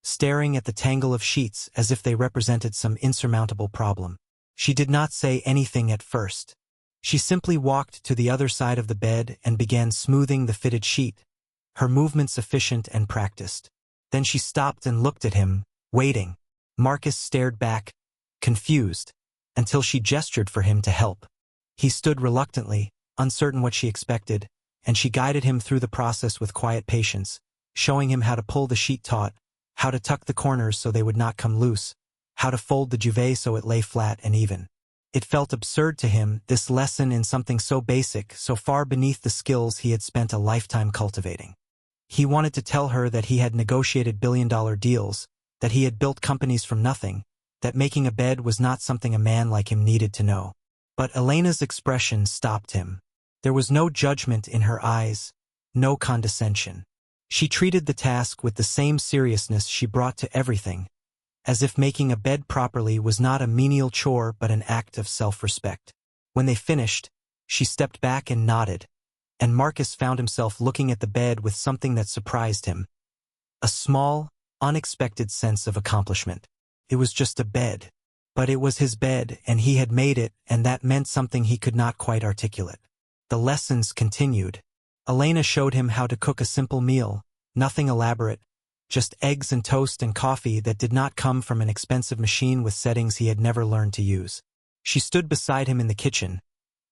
staring at the tangle of sheets as if they represented some insurmountable problem. She did not say anything at first. She simply walked to the other side of the bed and began smoothing the fitted sheet, her movements efficient and practiced. Then she stopped and looked at him, waiting. Marcus stared back, confused, until she gestured for him to help. He stood reluctantly, uncertain what she expected, and she guided him through the process with quiet patience, showing him how to pull the sheet taut, how to tuck the corners so they would not come loose, how to fold the duvet so it lay flat and even. It felt absurd to him, this lesson in something so basic, so far beneath the skills he had spent a lifetime cultivating. He wanted to tell her that he had negotiated billion-dollar deals, that he had built companies from nothing, that making a bed was not something a man like him needed to know. But Elena's expression stopped him. There was no judgment in her eyes, no condescension. She treated the task with the same seriousness she brought to everything, as if making a bed properly was not a menial chore but an act of self-respect. When they finished, she stepped back and nodded, and Marcus found himself looking at the bed with something that surprised him. A small, unexpected sense of accomplishment. It was just a bed. But it was his bed, and he had made it, and that meant something he could not quite articulate. The lessons continued. Elena showed him how to cook a simple meal, nothing elaborate, just eggs and toast and coffee that did not come from an expensive machine with settings he had never learned to use. She stood beside him in the kitchen,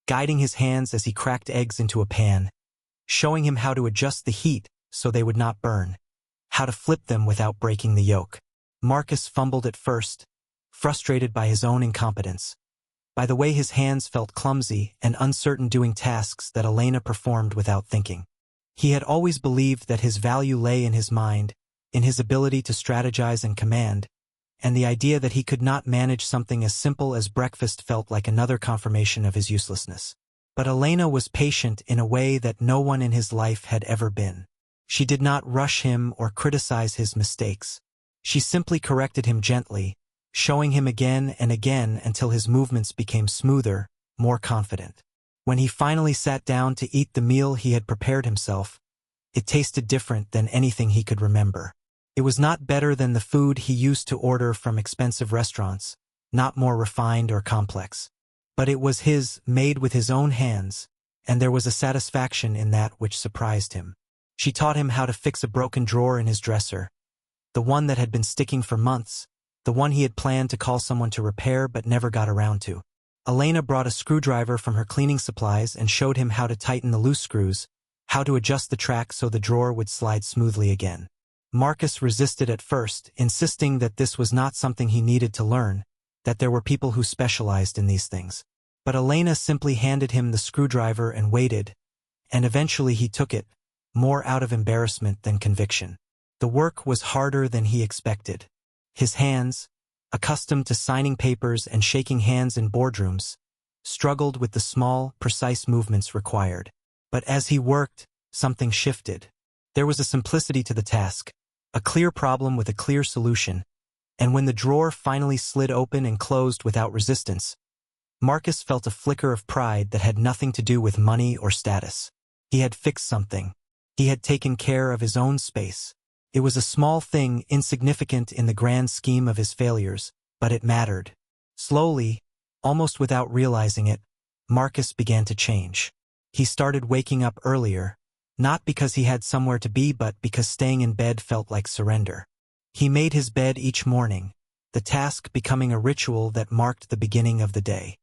guiding his hands as he cracked eggs into a pan, showing him how to adjust the heat so they would not burn, how to flip them without breaking the yolk. Marcus fumbled at first, frustrated by his own incompetence, by the way his hands felt clumsy and uncertain doing tasks that Elena performed without thinking. He had always believed that his value lay in his mind, in his ability to strategize and command, and the idea that he could not manage something as simple as breakfast felt like another confirmation of his uselessness. But Elena was patient in a way that no one in his life had ever been. She did not rush him or criticize his mistakes. She simply corrected him gently, showing him again and again until his movements became smoother, more confident. When he finally sat down to eat the meal he had prepared himself, it tasted different than anything he could remember. It was not better than the food he used to order from expensive restaurants, not more refined or complex. But it was his, made with his own hands, and there was a satisfaction in that which surprised him. She taught him how to fix a broken drawer in his dresser, the one that had been sticking for months, the one he had planned to call someone to repair but never got around to. Elena brought a screwdriver from her cleaning supplies and showed him how to tighten the loose screws, how to adjust the track so the drawer would slide smoothly again. Marcus resisted at first, insisting that this was not something he needed to learn, that there were people who specialized in these things. But Elena simply handed him the screwdriver and waited, and eventually he took it, more out of embarrassment than conviction. The work was harder than he expected. His hands, accustomed to signing papers and shaking hands in boardrooms, struggled with the small, precise movements required. But as he worked, something shifted. There was a simplicity to the task, a clear problem with a clear solution, and when the drawer finally slid open and closed without resistance, Marcus felt a flicker of pride that had nothing to do with money or status. He had fixed something. He had taken care of his own space. It was a small thing, insignificant in the grand scheme of his failures, but it mattered. Slowly, almost without realizing it, Marcus began to change. He started waking up earlier, not because he had somewhere to be but because staying in bed felt like surrender. He made his bed each morning, the task becoming a ritual that marked the beginning of the day.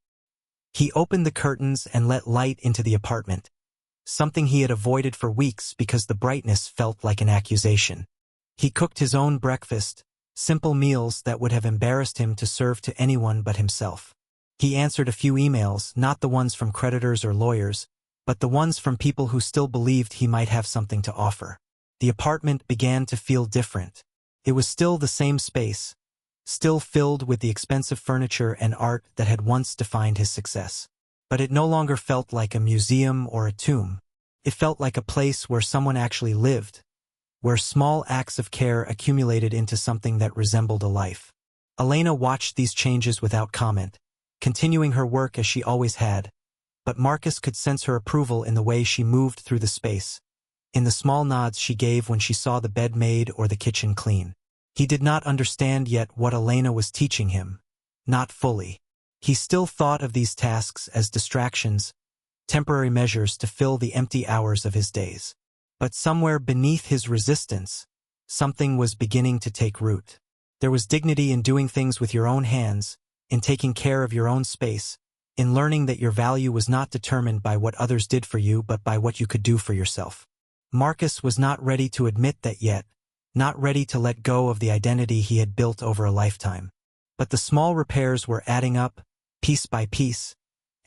He opened the curtains and let light into the apartment, something he had avoided for weeks because the brightness felt like an accusation. He cooked his own breakfast, simple meals that would have embarrassed him to serve to anyone but himself. He answered a few emails, not the ones from creditors or lawyers, but the ones from people who still believed he might have something to offer. The apartment began to feel different. It was still the same space, still filled with the expensive furniture and art that had once defined his success. But it no longer felt like a museum or a tomb. It felt like a place where someone actually lived, where small acts of care accumulated into something that resembled a life. Elena watched these changes without comment, continuing her work as she always had, but Marcus could sense her approval in the way she moved through the space, in the small nods she gave when she saw the bed made or the kitchen clean. He did not understand yet what Elena was teaching him. Not fully. He still thought of these tasks as distractions, temporary measures to fill the empty hours of his days. But somewhere beneath his resistance, something was beginning to take root. There was dignity in doing things with your own hands, in taking care of your own space, in learning that your value was not determined by what others did for you but by what you could do for yourself. Marcus was not ready to admit that yet, not ready to let go of the identity he had built over a lifetime. But the small repairs were adding up, piece by piece,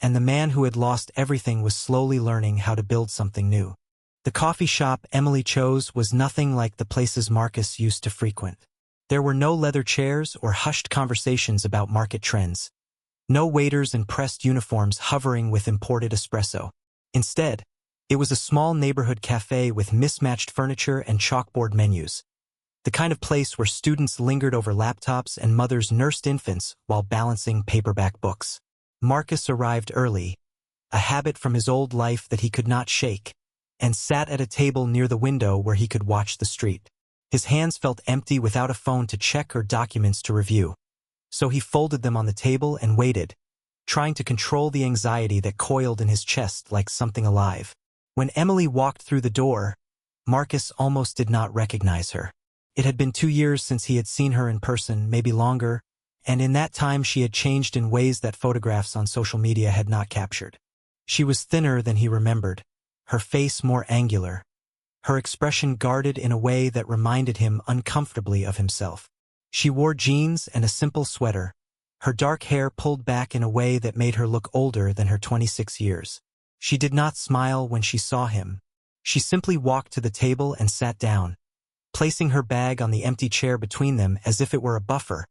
and the man who had lost everything was slowly learning how to build something new. The coffee shop Emily chose was nothing like the places Marcus used to frequent. There were no leather chairs or hushed conversations about market trends. No waiters in pressed uniforms hovering with imported espresso. Instead, it was a small neighborhood cafe with mismatched furniture and chalkboard menus. The kind of place where students lingered over laptops and mothers nursed infants while balancing paperback books. Marcus arrived early, a habit from his old life that he could not shake, and sat at a table near the window where he could watch the street. His hands felt empty without a phone to check or documents to review. So he folded them on the table and waited, trying to control the anxiety that coiled in his chest like something alive. When Emily walked through the door, Marcus almost did not recognize her. It had been 2 years since he had seen her in person, maybe longer, and in that time she had changed in ways that photographs on social media had not captured. She was thinner than he remembered, her face more angular, her expression guarded in a way that reminded him uncomfortably of himself. She wore jeans and a simple sweater, her dark hair pulled back in a way that made her look older than her 26 years. She did not smile when she saw him. She simply walked to the table and sat down, placing her bag on the empty chair between them as if it were a buffer,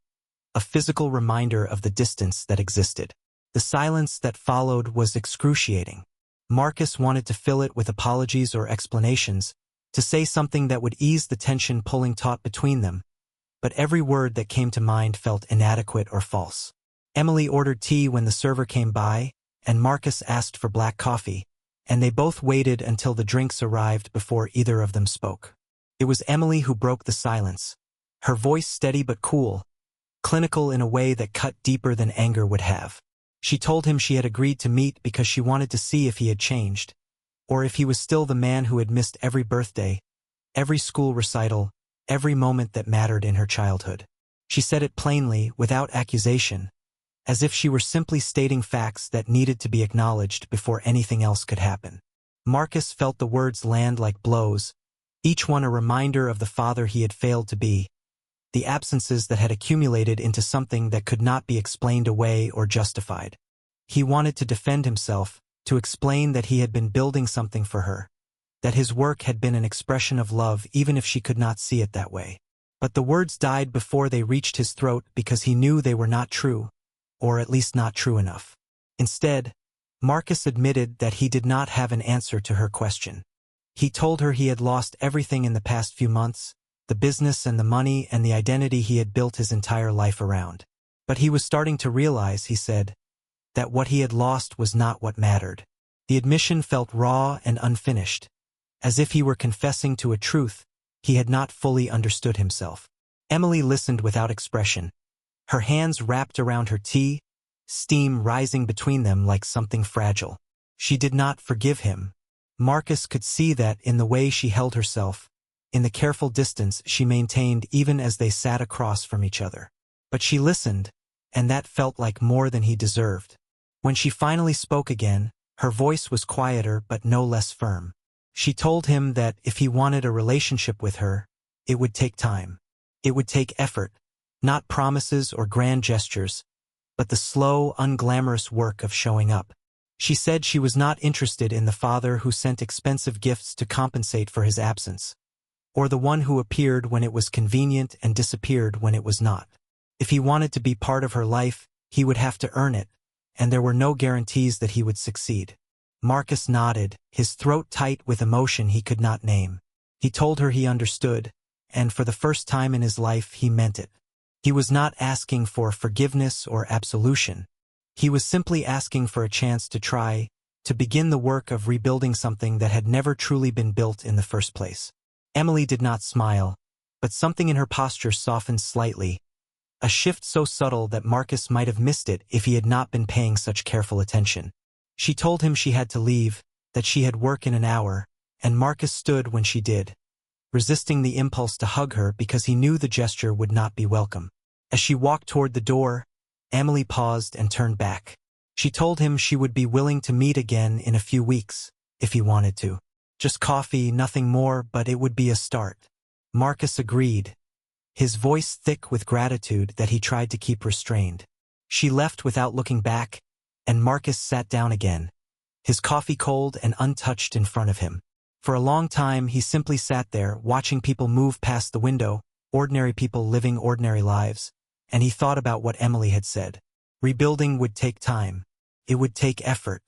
a physical reminder of the distance that existed. The silence that followed was excruciating. Marcus wanted to fill it with apologies or explanations, to say something that would ease the tension pulling taut between them, but every word that came to mind felt inadequate or false. Emily ordered tea when the server came by, and Marcus asked for black coffee, and they both waited until the drinks arrived before either of them spoke. It was Emily who broke the silence, her voice steady but cool, clinical in a way that cut deeper than anger would have. She told him she had agreed to meet because she wanted to see if he had changed, or if he was still the man who had missed every birthday, every school recital, every moment that mattered in her childhood. She said it plainly, without accusation, as if she were simply stating facts that needed to be acknowledged before anything else could happen. Marcus felt the words land like blows, each one a reminder of the father he had failed to be, the absences that had accumulated into something that could not be explained away or justified. He wanted to defend himself, to explain that he had been building something for her, that his work had been an expression of love even if she could not see it that way. But the words died before they reached his throat because he knew they were not true, or at least not true enough. Instead, Marcus admitted that he did not have an answer to her question. He told her he had lost everything in the past few months, the business and the money and the identity he had built his entire life around. But he was starting to realize, he said, that what he had lost was not what mattered. The admission felt raw and unfinished, as if he were confessing to a truth he had not fully understood himself. Emily listened without expression, her hands wrapped around her tea, steam rising between them like something fragile. She did not forgive him. Marcus could see that in the way she held herself, in the careful distance she maintained even as they sat across from each other. But she listened, and that felt like more than he deserved. When she finally spoke again, her voice was quieter but no less firm. She told him that if he wanted a relationship with her, it would take time. It would take effort, not promises or grand gestures, but the slow, unglamorous work of showing up. She said she was not interested in the father who sent expensive gifts to compensate for his absence, or the one who appeared when it was convenient and disappeared when it was not. If he wanted to be part of her life, he would have to earn it, and there were no guarantees that he would succeed. Marcus nodded, his throat tight with emotion he could not name. He told her he understood, and for the first time in his life he meant it. He was not asking for forgiveness or absolution. He was simply asking for a chance to try, to begin the work of rebuilding something that had never truly been built in the first place. Emily did not smile, but something in her posture softened slightly, a shift so subtle that Marcus might have missed it if he had not been paying such careful attention. She told him she had to leave, that she had work in an hour, and Marcus stood when she did, resisting the impulse to hug her because he knew the gesture would not be welcome. As she walked toward the door, Emily paused and turned back. She told him she would be willing to meet again in a few weeks, if he wanted to. Just coffee, nothing more, but it would be a start. Marcus agreed, his voice thick with gratitude that he tried to keep restrained. She left without looking back, and Marcus sat down again, his coffee cold and untouched in front of him. For a long time he simply sat there, watching people move past the window, ordinary people living ordinary lives, and he thought about what Emily had said. Rebuilding would take time. It would take effort.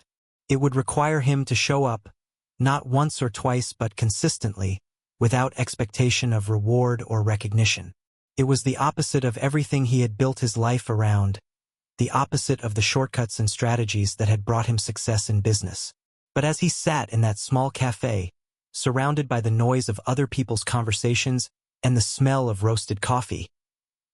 It would require him to show up, not once or twice but consistently, without expectation of reward or recognition. It was the opposite of everything he had built his life around, the opposite of the shortcuts and strategies that had brought him success in business. But as he sat in that small cafe, surrounded by the noise of other people's conversations and the smell of roasted coffee,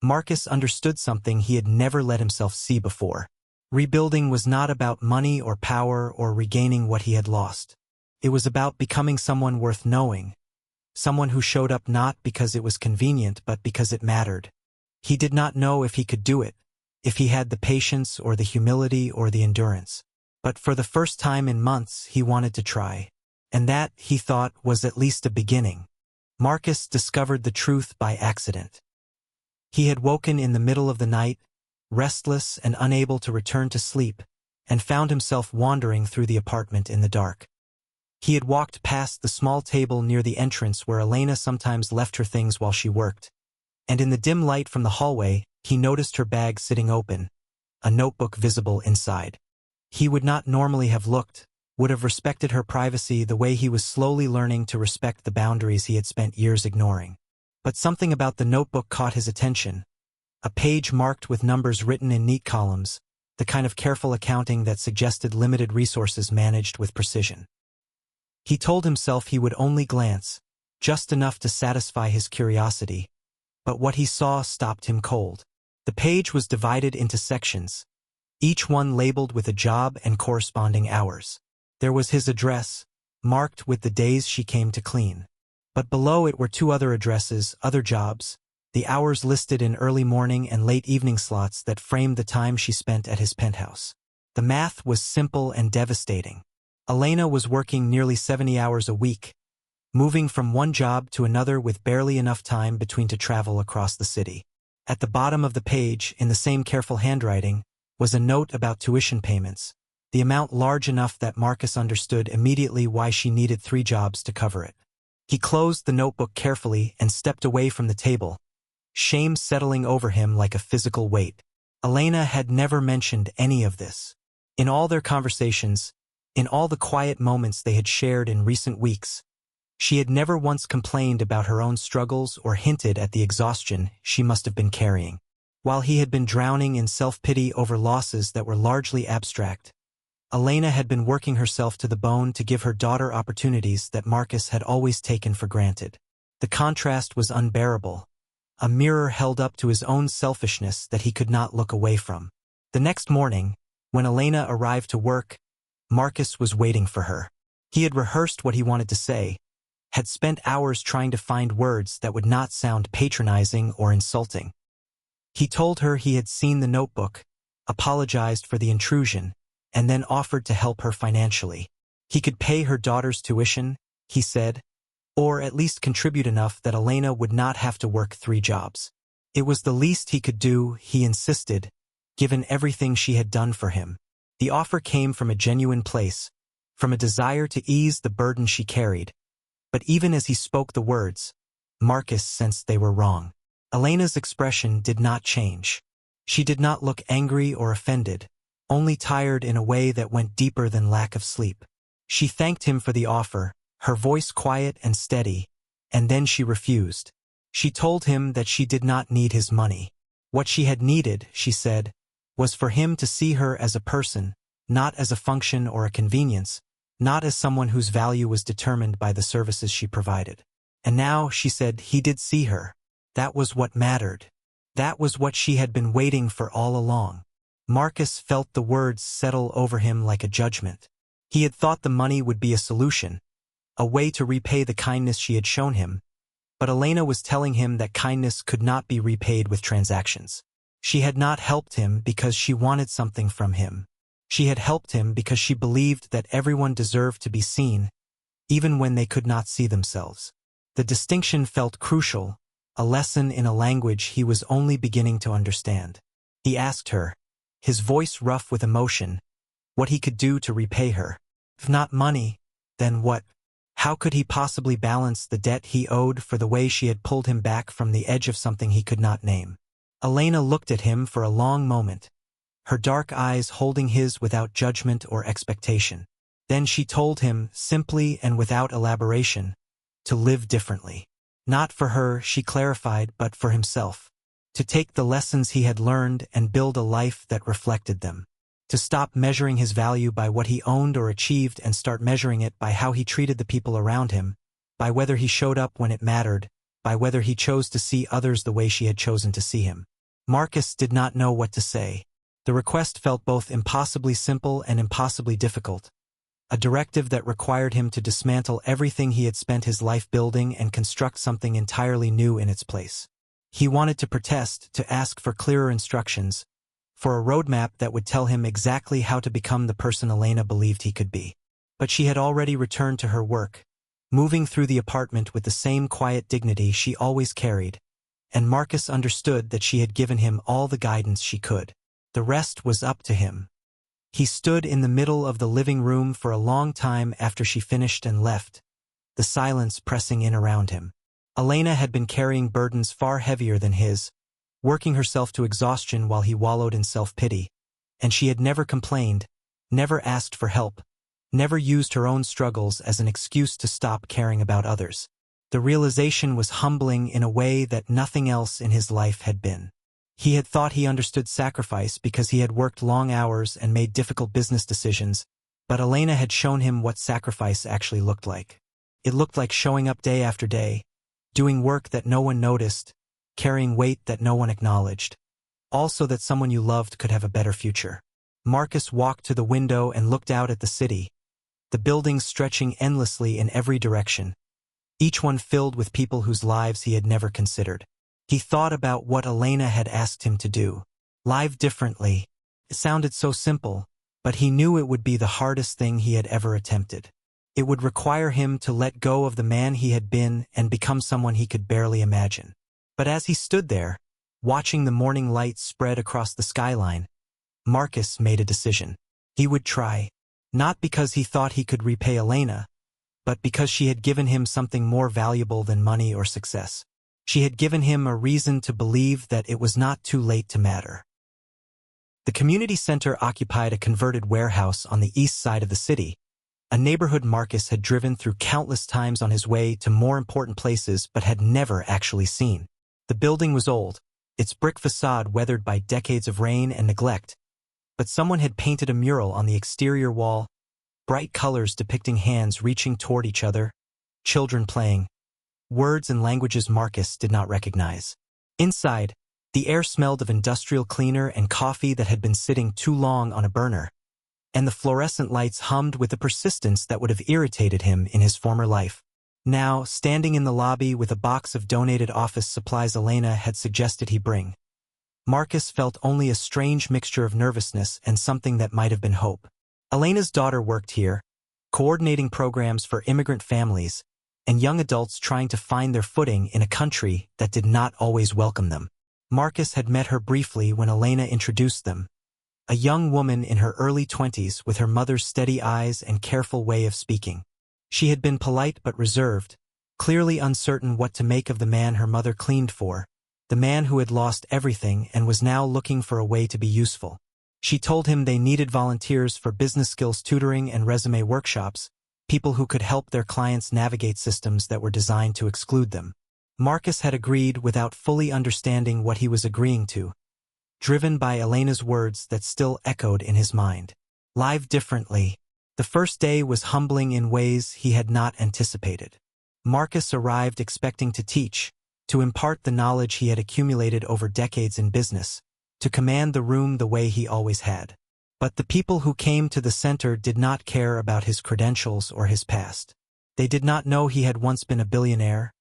Marcus understood something he had never let himself see before. Rebuilding was not about money or power or regaining what he had lost. It was about becoming someone worth knowing, someone who showed up not because it was convenient but because it mattered. He did not know if he could do it, if he had the patience or the humility or the endurance. But for the first time in months he wanted to try. And that, he thought, was at least a beginning. Marcus discovered the truth by accident. He had woken in the middle of the night, restless and unable to return to sleep, and found himself wandering through the apartment in the dark. He had walked past the small table near the entrance where Elena sometimes left her things while she worked, and in the dim light from the hallway, he noticed her bag sitting open, a notebook visible inside. He would not normally have looked, would have respected her privacy the way he was slowly learning to respect the boundaries he had spent years ignoring. But something about the notebook caught his attention, a page marked with numbers written in neat columns, the kind of careful accounting that suggested limited resources managed with precision. He told himself he would only glance, just enough to satisfy his curiosity, but what he saw stopped him cold. The page was divided into sections, each one labeled with a job and corresponding hours. There was his address, marked with the days she came to clean. But below it were two other addresses, other jobs, the hours listed in early morning and late evening slots that framed the time she spent at his penthouse. The math was simple and devastating. Elena was working nearly 70 hours a week, moving from one job to another with barely enough time between to travel across the city. At the bottom of the page, in the same careful handwriting, was a note about tuition payments, the amount large enough that Marcus understood immediately why she needed 3 jobs to cover it. He closed the notebook carefully and stepped away from the table, shame settling over him like a physical weight. Elena had never mentioned any of this. In all their conversations, in all the quiet moments they had shared in recent weeks, she had never once complained about her own struggles or hinted at the exhaustion she must have been carrying. While he had been drowning in self-pity over losses that were largely abstract, Elena had been working herself to the bone to give her daughter opportunities that Marcus had always taken for granted. The contrast was unbearable, a mirror held up to his own selfishness that he could not look away from. The next morning, when Elena arrived to work, Marcus was waiting for her. He had rehearsed what he wanted to say, had spent hours trying to find words that would not sound patronizing or insulting. He told her he had seen the notebook, apologized for the intrusion, and then offered to help her financially. He could pay her daughter's tuition, he said, or at least contribute enough that Elena would not have to work 3 jobs. It was the least he could do, he insisted, given everything she had done for him. The offer came from a genuine place, from a desire to ease the burden she carried. But even as he spoke the words, Marcus sensed they were wrong. Elena's expression did not change. She did not look angry or offended, only tired in a way that went deeper than lack of sleep. She thanked him for the offer, her voice quiet and steady, and then she refused. She told him that she did not need his money. What she had needed, she said, was for him to see her as a person, not as a function or a convenience, not as someone whose value was determined by the services she provided. And now, she said, he did see her. That was what mattered. That was what she had been waiting for all along. Marcus felt the words settle over him like a judgment. He had thought the money would be a solution, a way to repay the kindness she had shown him, but Elena was telling him that kindness could not be repaid with transactions. She had not helped him because she wanted something from him. She had helped him because she believed that everyone deserved to be seen, even when they could not see themselves. The distinction felt crucial, a lesson in a language he was only beginning to understand. He asked her, his voice rough with emotion, what he could do to repay her. If not money, then what? How could he possibly balance the debt he owed for the way she had pulled him back from the edge of something he could not name? Elena looked at him for a long moment, her dark eyes holding his without judgment or expectation. Then she told him, simply and without elaboration, to live differently. Not for her, she clarified, but for himself. To take the lessons he had learned and build a life that reflected them. To stop measuring his value by what he owned or achieved and start measuring it by how he treated the people around him, by whether he showed up when it mattered, by whether he chose to see others the way she had chosen to see him. Marcus did not know what to say. The request felt both impossibly simple and impossibly difficult. A directive that required him to dismantle everything he had spent his life building and construct something entirely new in its place. He wanted to protest, to ask for clearer instructions, for a roadmap that would tell him exactly how to become the person Elena believed he could be. But she had already returned to her work, moving through the apartment with the same quiet dignity she always carried, and Marcus understood that she had given him all the guidance she could. The rest was up to him. He stood in the middle of the living room for a long time after she finished and left, the silence pressing in around him. Elena had been carrying burdens far heavier than his, working herself to exhaustion while he wallowed in self-pity, and she had never complained, never asked for help, never used her own struggles as an excuse to stop caring about others. The realization was humbling in a way that nothing else in his life had been. He had thought he understood sacrifice because he had worked long hours and made difficult business decisions, but Elena had shown him what sacrifice actually looked like. It looked like showing up day after day, doing work that no one noticed, carrying weight that no one acknowledged, all so that someone you loved could have a better future. Marcus walked to the window and looked out at the city, the buildings stretching endlessly in every direction, each one filled with people whose lives he had never considered. He thought about what Elena had asked him to do. Live differently. It sounded so simple, but he knew it would be the hardest thing he had ever attempted. It would require him to let go of the man he had been and become someone he could barely imagine. But as he stood there, watching the morning light spread across the skyline, Marcus made a decision. He would try, not because he thought he could repay Elena, but because she had given him something more valuable than money or success. She had given him a reason to believe that it was not too late to matter. The community center occupied a converted warehouse on the east side of the city, a neighborhood Marcus had driven through countless times on his way to more important places but had never actually seen. The building was old, its brick facade weathered by decades of rain and neglect, but someone had painted a mural on the exterior wall, bright colors depicting hands reaching toward each other, children playing, words and languages Marcus did not recognize. Inside, the air smelled of industrial cleaner and coffee that had been sitting too long on a burner, and the fluorescent lights hummed with a persistence that would have irritated him in his former life. Now, standing in the lobby with a box of donated office supplies Elena had suggested he bring, Marcus felt only a strange mixture of nervousness and something that might have been hope. Elena's daughter worked here, coordinating programs for immigrant families and young adults trying to find their footing in a country that did not always welcome them. Marcus had met her briefly when Elena introduced them, a young woman in her early 20s with her mother's steady eyes and careful way of speaking. She had been polite but reserved, clearly uncertain what to make of the man her mother cleaned for, the man who had lost everything and was now looking for a way to be useful. She told him they needed volunteers for business skills tutoring and resume workshops, people who could help their clients navigate systems that were designed to exclude them. Marcus had agreed without fully understanding what he was agreeing to, driven by Elena's words that still echoed in his mind. live differently. The first day was humbling in ways he had not anticipated. Marcus arrived expecting to teach, to impart the knowledge he had accumulated over decades in business, to command the room the way he always had. But the people who came to the center did not care about his credentials or his past. They did not know he had once been a billionaire,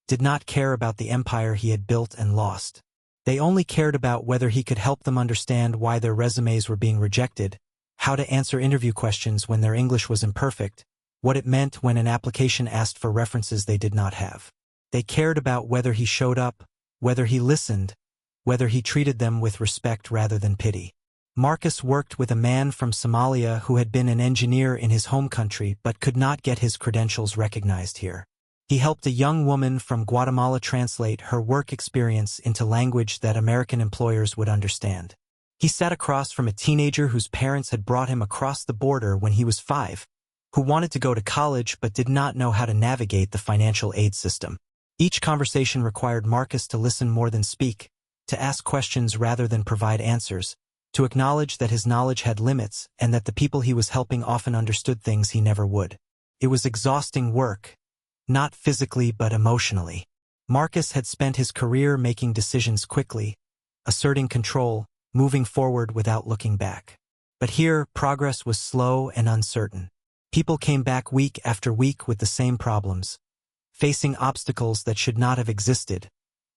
did not care about the empire he had built and lost. They only cared about whether he could help them understand why their resumes were being rejected, how to answer interview questions when their English was imperfect, what it meant when an application asked for references they did not have. They cared about whether he showed up, whether he listened, whether he treated them with respect rather than pity. Marcus worked with a man from Somalia who had been an engineer in his home country but could not get his credentials recognized here. He helped a young woman from Guatemala translate her work experience into language that American employers would understand. He sat across from a teenager whose parents had brought him across the border when he was 5, who wanted to go to college but did not know how to navigate the financial aid system. Each conversation required Marcus to listen more than speak, to ask questions rather than provide answers, to acknowledge that his knowledge had limits and that the people he was helping often understood things he never would. It was exhausting work, not physically but emotionally. Marcus had spent his career making decisions quickly, asserting control, moving forward without looking back. But here, progress was slow and uncertain. People came back week after week with the same problems, facing obstacles that should not have existed,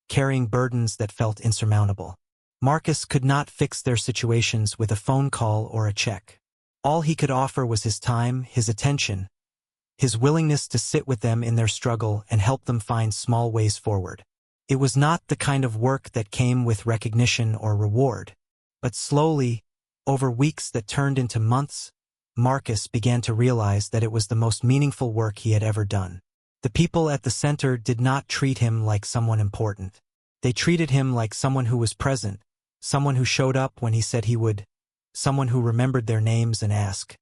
carrying burdens that felt insurmountable. Marcus could not fix their situations with a phone call or a check. All he could offer was his time, his attention, his willingness to sit with them in their struggle and help them find small ways forward. It was not the kind of work that came with recognition or reward, but slowly, over weeks that turned into months, Marcus began to realize that it was the most meaningful work he had ever done. The people at the center did not treat him like someone important. They treated him like someone who was present, someone who showed up when he said he would, someone who remembered their names and asked.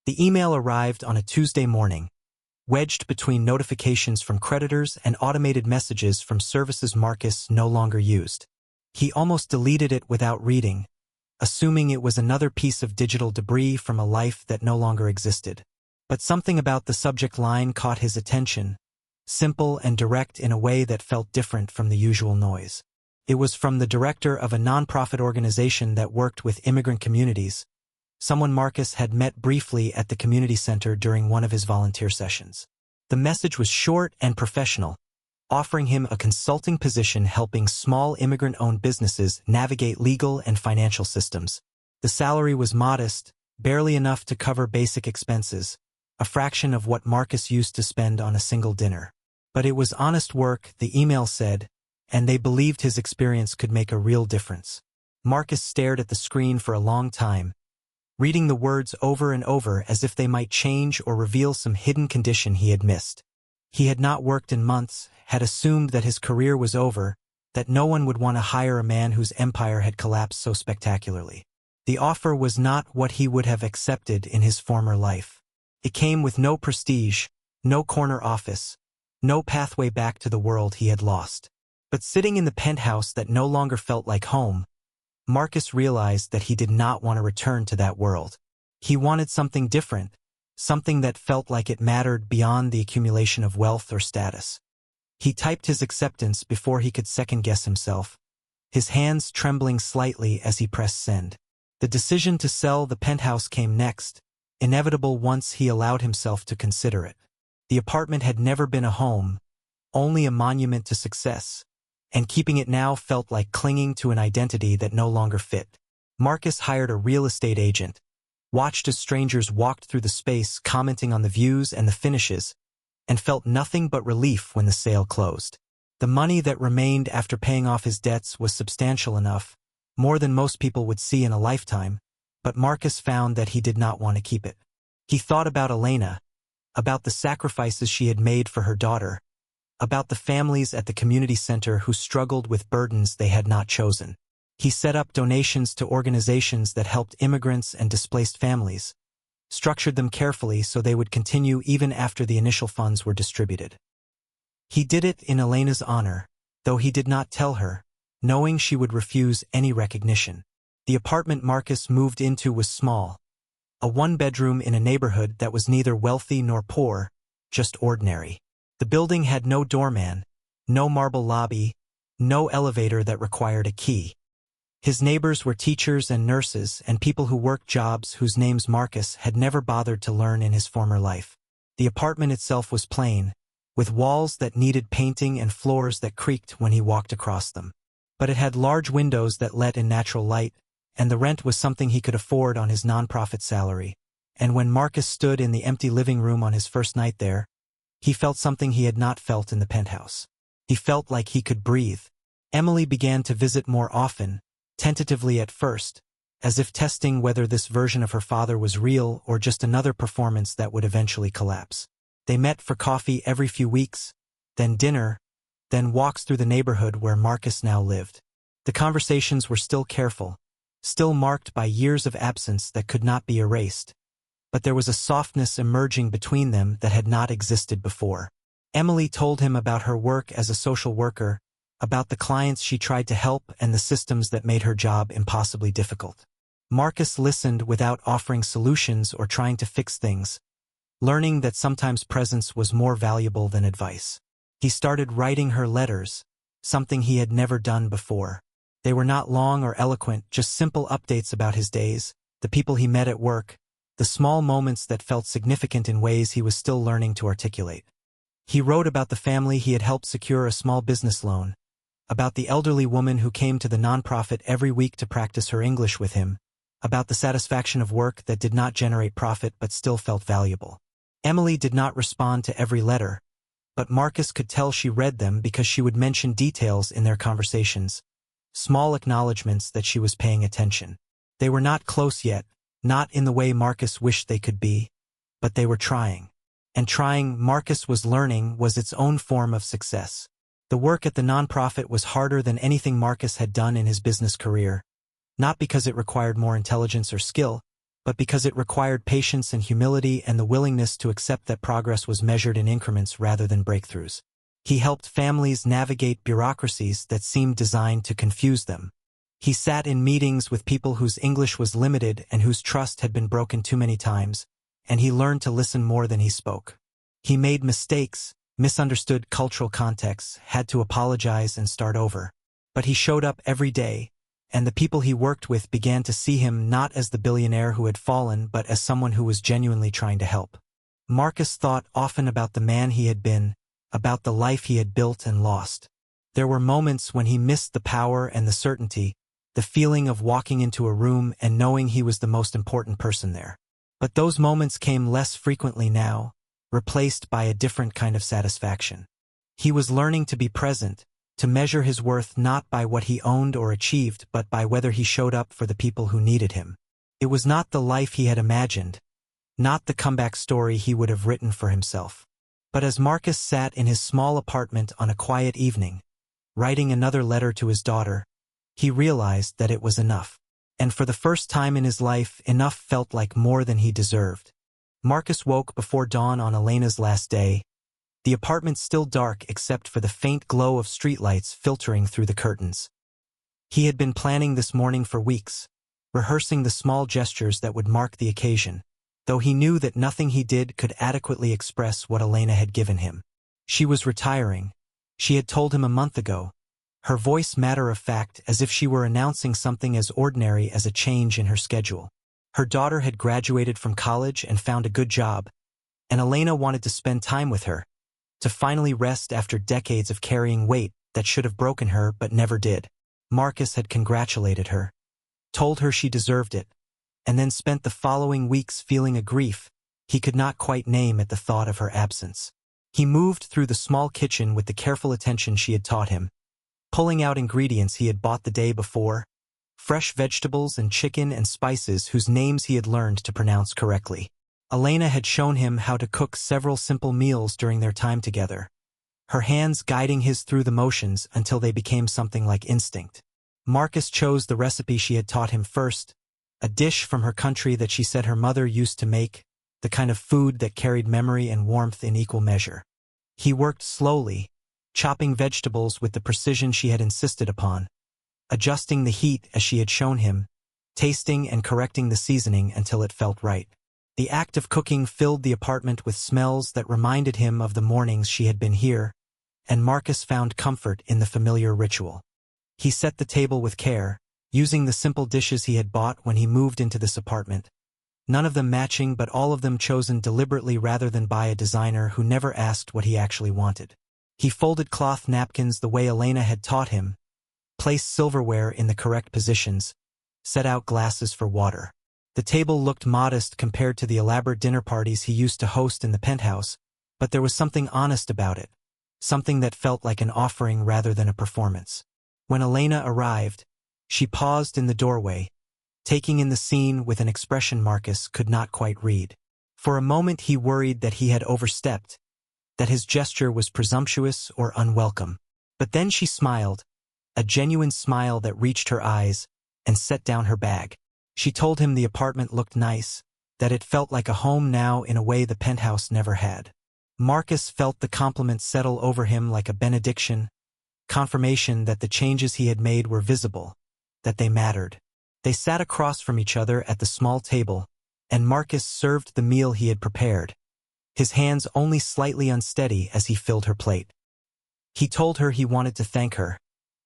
The email arrived on a Tuesday morning, wedged between notifications from creditors and automated messages from services Marcus no longer used. He almost deleted it without reading, assuming it was another piece of digital debris from a life that no longer existed. But something about the subject line caught his attention, simple and direct in a way that felt different from the usual noise. It was from the director of a nonprofit organization that worked with immigrant communities, someone Marcus had met briefly at the community center during one of his volunteer sessions. The message was short and professional, offering him a consulting position helping small immigrant-owned businesses navigate legal and financial systems. The salary was modest, barely enough to cover basic expenses, a fraction of what Marcus used to spend on a single dinner. But it was honest work, the email said, and they believed his experience could make a real difference. Marcus stared at the screen for a long time, reading the words over and over as if they might change or reveal some hidden condition he had missed. He had not worked in months, had assumed that his career was over, that no one would want to hire a man whose empire had collapsed so spectacularly. The offer was not what he would have accepted in his former life. It came with no prestige, no corner office, no pathway back to the world he had lost. But sitting in the penthouse that no longer felt like home, Marcus realized that he did not want to return to that world. He wanted something different, something that felt like it mattered beyond the accumulation of wealth or status. He typed his acceptance before he could second-guess himself, his hands trembling slightly as he pressed send. The decision to sell the penthouse came next, inevitable once he allowed himself to consider it. The apartment had never been a home, only a monument to success, and keeping it now felt like clinging to an identity that no longer fit. Marcus hired a real estate agent, watched as strangers walked through the space commenting on the views and the finishes, and felt nothing but relief when the sale closed. The money that remained after paying off his debts was substantial enough, more than most people would see in a lifetime, but Marcus found that he did not want to keep it. He thought about Elena, about the sacrifices she had made for her daughter, about the families at the community center who struggled with burdens they had not chosen. He set up donations to organizations that helped immigrants and displaced families, structured them carefully so they would continue even after the initial funds were distributed. He did it in Elena's honor, though he did not tell her, knowing she would refuse any recognition. The apartment Marcus moved into was small, a one-bedroom in a neighborhood that was neither wealthy nor poor, just ordinary. The building had no doorman, no marble lobby, no elevator that required a key. His neighbors were teachers and nurses and people who worked jobs whose names Marcus had never bothered to learn in his former life. The apartment itself was plain, with walls that needed painting and floors that creaked when he walked across them. But it had large windows that let in natural light, and the rent was something he could afford on his nonprofit salary. And when Marcus stood in the empty living room on his first night there, he felt something he had not felt in the penthouse. He felt like he could breathe. Emily began to visit more often, tentatively at first, as if testing whether this version of her father was real or just another performance that would eventually collapse. They met for coffee every few weeks, then dinner, then walks through the neighborhood where Marcus now lived. The conversations were still careful, still marked by years of absence that could not be erased, but there was a softness emerging between them that had not existed before. Emily told him about her work as a social worker, about the clients she tried to help and the systems that made her job impossibly difficult. Marcus listened without offering solutions or trying to fix things, learning that sometimes presence was more valuable than advice. He started writing her letters, something he had never done before. They were not long or eloquent, just simple updates about his days, the people he met at work, the small moments that felt significant in ways he was still learning to articulate. He wrote about the family he had helped secure a small business loan, about the elderly woman who came to the nonprofit every week to practice her English with him, about the satisfaction of work that did not generate profit but still felt valuable. Emily did not respond to every letter, but Marcus could tell she read them because she would mention details in their conversations, small acknowledgments that she was paying attention. They were not close yet, not in the way Marcus wished they could be, but they were trying. And trying, Marcus was learning, was its own form of success. The work at the nonprofit was harder than anything Marcus had done in his business career, not because it required more intelligence or skill, but because it required patience and humility and the willingness to accept that progress was measured in increments rather than breakthroughs. He helped families navigate bureaucracies that seemed designed to confuse them. He sat in meetings with people whose English was limited and whose trust had been broken too many times, and he learned to listen more than he spoke. He made mistakes, misunderstood cultural contexts, had to apologize and start over. But he showed up every day, and the people he worked with began to see him not as the billionaire who had fallen but as someone who was genuinely trying to help. Marcus thought often about the man he had been, about the life he had built and lost. There were moments when he missed the power and the certainty, the feeling of walking into a room and knowing he was the most important person there. But those moments came less frequently now, replaced by a different kind of satisfaction. He was learning to be present, to measure his worth not by what he owned or achieved but by whether he showed up for the people who needed him. It was not the life he had imagined, not the comeback story he would have written for himself. But as Marcus sat in his small apartment on a quiet evening, writing another letter to his daughter, he realized that it was enough. And for the first time in his life, enough felt like more than he deserved. Marcus woke before dawn on Elena's last day, the apartment still dark except for the faint glow of streetlights filtering through the curtains. He had been planning this morning for weeks, rehearsing the small gestures that would mark the occasion, though he knew that nothing he did could adequately express what Elena had given him. She was retiring. She had told him a month ago, her voice matter-of-fact as if she were announcing something as ordinary as a change in her schedule. Her daughter had graduated from college and found a good job, and Elena wanted to spend time with her, to finally rest after decades of carrying weight that should have broken her but never did. Marcus had congratulated her, told her she deserved it, and then spent the following weeks feeling a grief he could not quite name at the thought of her absence. He moved through the small kitchen with the careful attention she had taught him, pulling out ingredients he had bought the day before, fresh vegetables and chicken and spices whose names he had learned to pronounce correctly. Elena had shown him how to cook several simple meals during their time together, her hands guiding his through the motions until they became something like instinct. Marcus chose the recipe she had taught him first, a dish from her country that she said her mother used to make, the kind of food that carried memory and warmth in equal measure. He worked slowly, chopping vegetables with the precision she had insisted upon, adjusting the heat as she had shown him, tasting and correcting the seasoning until it felt right. The act of cooking filled the apartment with smells that reminded him of the mornings she had been here, and Marcus found comfort in the familiar ritual. He set the table with care, using the simple dishes he had bought when he moved into this apartment. None of them matching, but all of them chosen deliberately rather than by a designer who never asked what he actually wanted. He folded cloth napkins the way Elena had taught him, placed silverware in the correct positions, set out glasses for water. The table looked modest compared to the elaborate dinner parties he used to host in the penthouse, but there was something honest about it, something that felt like an offering rather than a performance. When Elena arrived, she paused in the doorway, taking in the scene with an expression Marcus could not quite read. For a moment he worried that he had overstepped, that his gesture was presumptuous or unwelcome. But then she smiled, a genuine smile that reached her eyes, and set down her bag. She told him the apartment looked nice, that it felt like a home now in a way the penthouse never had. Marcus felt the compliment settle over him like a benediction, confirmation that the changes he had made were visible, that they mattered. They sat across from each other at the small table, and Marcus served the meal he had prepared, his hands only slightly unsteady as he filled her plate. He told her he wanted to thank her,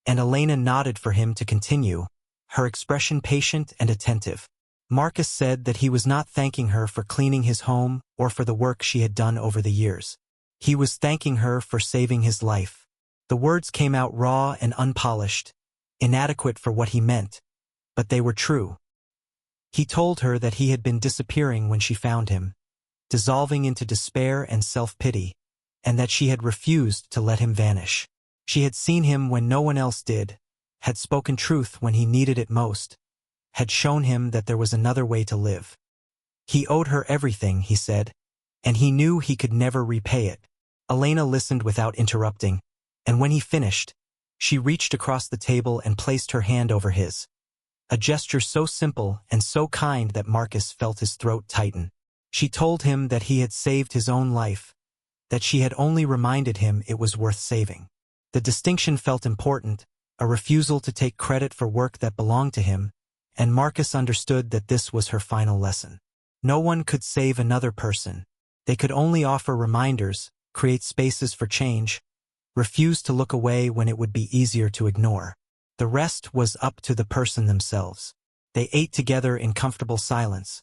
and Elena nodded for him to continue, her expression patient and attentive. Marcus said that he was not thanking her for cleaning his home or for the work she had done over the years. He was thanking her for saving his life. The words came out raw and unpolished, inadequate for what he meant, but they were true. He told her that he had been disappearing when she found him, dissolving into despair and self-pity, and that she had refused to let him vanish. She had seen him when no one else did, had spoken truth when he needed it most, had shown him that there was another way to live. He owed her everything, he said, and he knew he could never repay it. Elena listened without interrupting, and when he finished, she reached across the table and placed her hand over his. A gesture so simple and so kind that Marcus felt his throat tighten. She told him that he had saved his own life, that she had only reminded him it was worth saving. The distinction felt important, a refusal to take credit for work that belonged to him, and Marcus understood that this was her final lesson. No one could save another person. They could only offer reminders, create spaces for change, refuse to look away when it would be easier to ignore. The rest was up to the person themselves. They ate together in comfortable silence,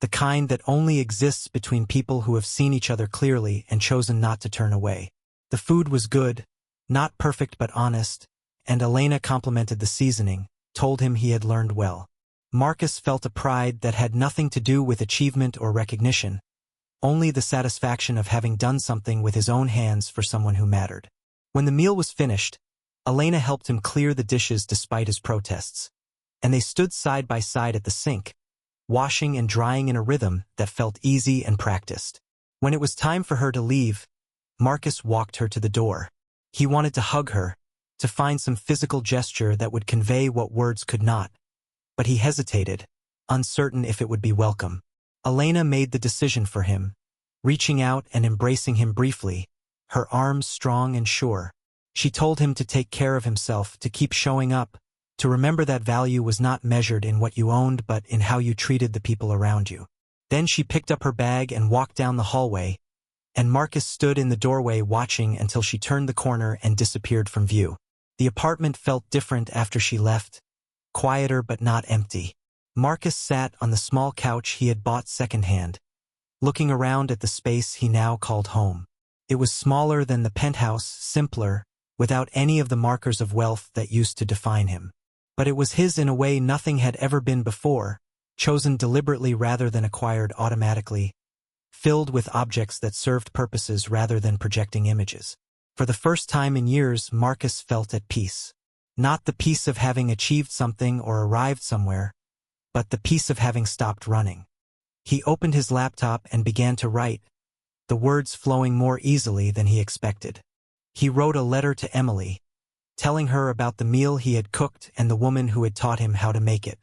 the kind that only exists between people who have seen each other clearly and chosen not to turn away. The food was good, not perfect but honest, and Elena complimented the seasoning, told him he had learned well. Marcus felt a pride that had nothing to do with achievement or recognition, only the satisfaction of having done something with his own hands for someone who mattered. When the meal was finished, Elena helped him clear the dishes despite his protests, and they stood side by side at the sink, washing and drying in a rhythm that felt easy and practiced. When it was time for her to leave, Marcus walked her to the door. He wanted to hug her, to find some physical gesture that would convey what words could not, but he hesitated, uncertain if it would be welcome. Elena made the decision for him, reaching out and embracing him briefly, her arms strong and sure. She told him to take care of himself, to keep showing up, to remember that value was not measured in what you owned but in how you treated the people around you. Then she picked up her bag and walked down the hallway, and Marcus stood in the doorway watching until she turned the corner and disappeared from view. The apartment felt different after she left, quieter but not empty. Marcus sat on the small couch he had bought secondhand, looking around at the space he now called home. It was smaller than the penthouse, simpler, without any of the markers of wealth that used to define him. But it was his in a way nothing had ever been before, chosen deliberately rather than acquired automatically, filled with objects that served purposes rather than projecting images. For the first time in years, Marcus felt at peace. Not the peace of having achieved something or arrived somewhere, but the peace of having stopped running. He opened his laptop and began to write, the words flowing more easily than he expected. He wrote a letter to Emily, telling her about the meal he had cooked and the woman who had taught him how to make it.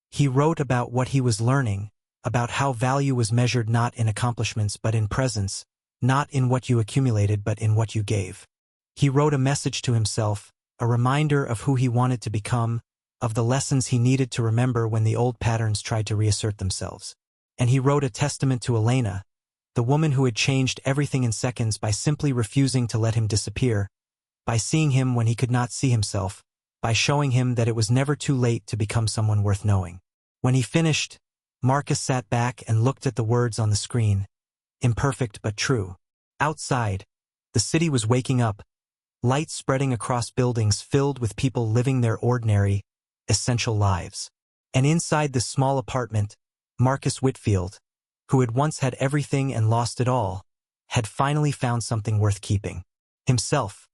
He wrote about what he was learning, about how value was measured not in accomplishments but in presence, not in what you accumulated but in what you gave. He wrote a message to himself, a reminder of who he wanted to become, of the lessons he needed to remember when the old patterns tried to reassert themselves. And he wrote a testament to Elena, the woman who had changed everything in seconds by simply refusing to let him disappear, by seeing him when he could not see himself, by showing him that it was never too late to become someone worth knowing. When he finished, Marcus sat back and looked at the words on the screen, imperfect but true. Outside, the city was waking up, lights spreading across buildings filled with people living their ordinary, essential lives. And inside this small apartment, Marcus Whitfield, who had once had everything and lost it all, had finally found something worth keeping. Himself.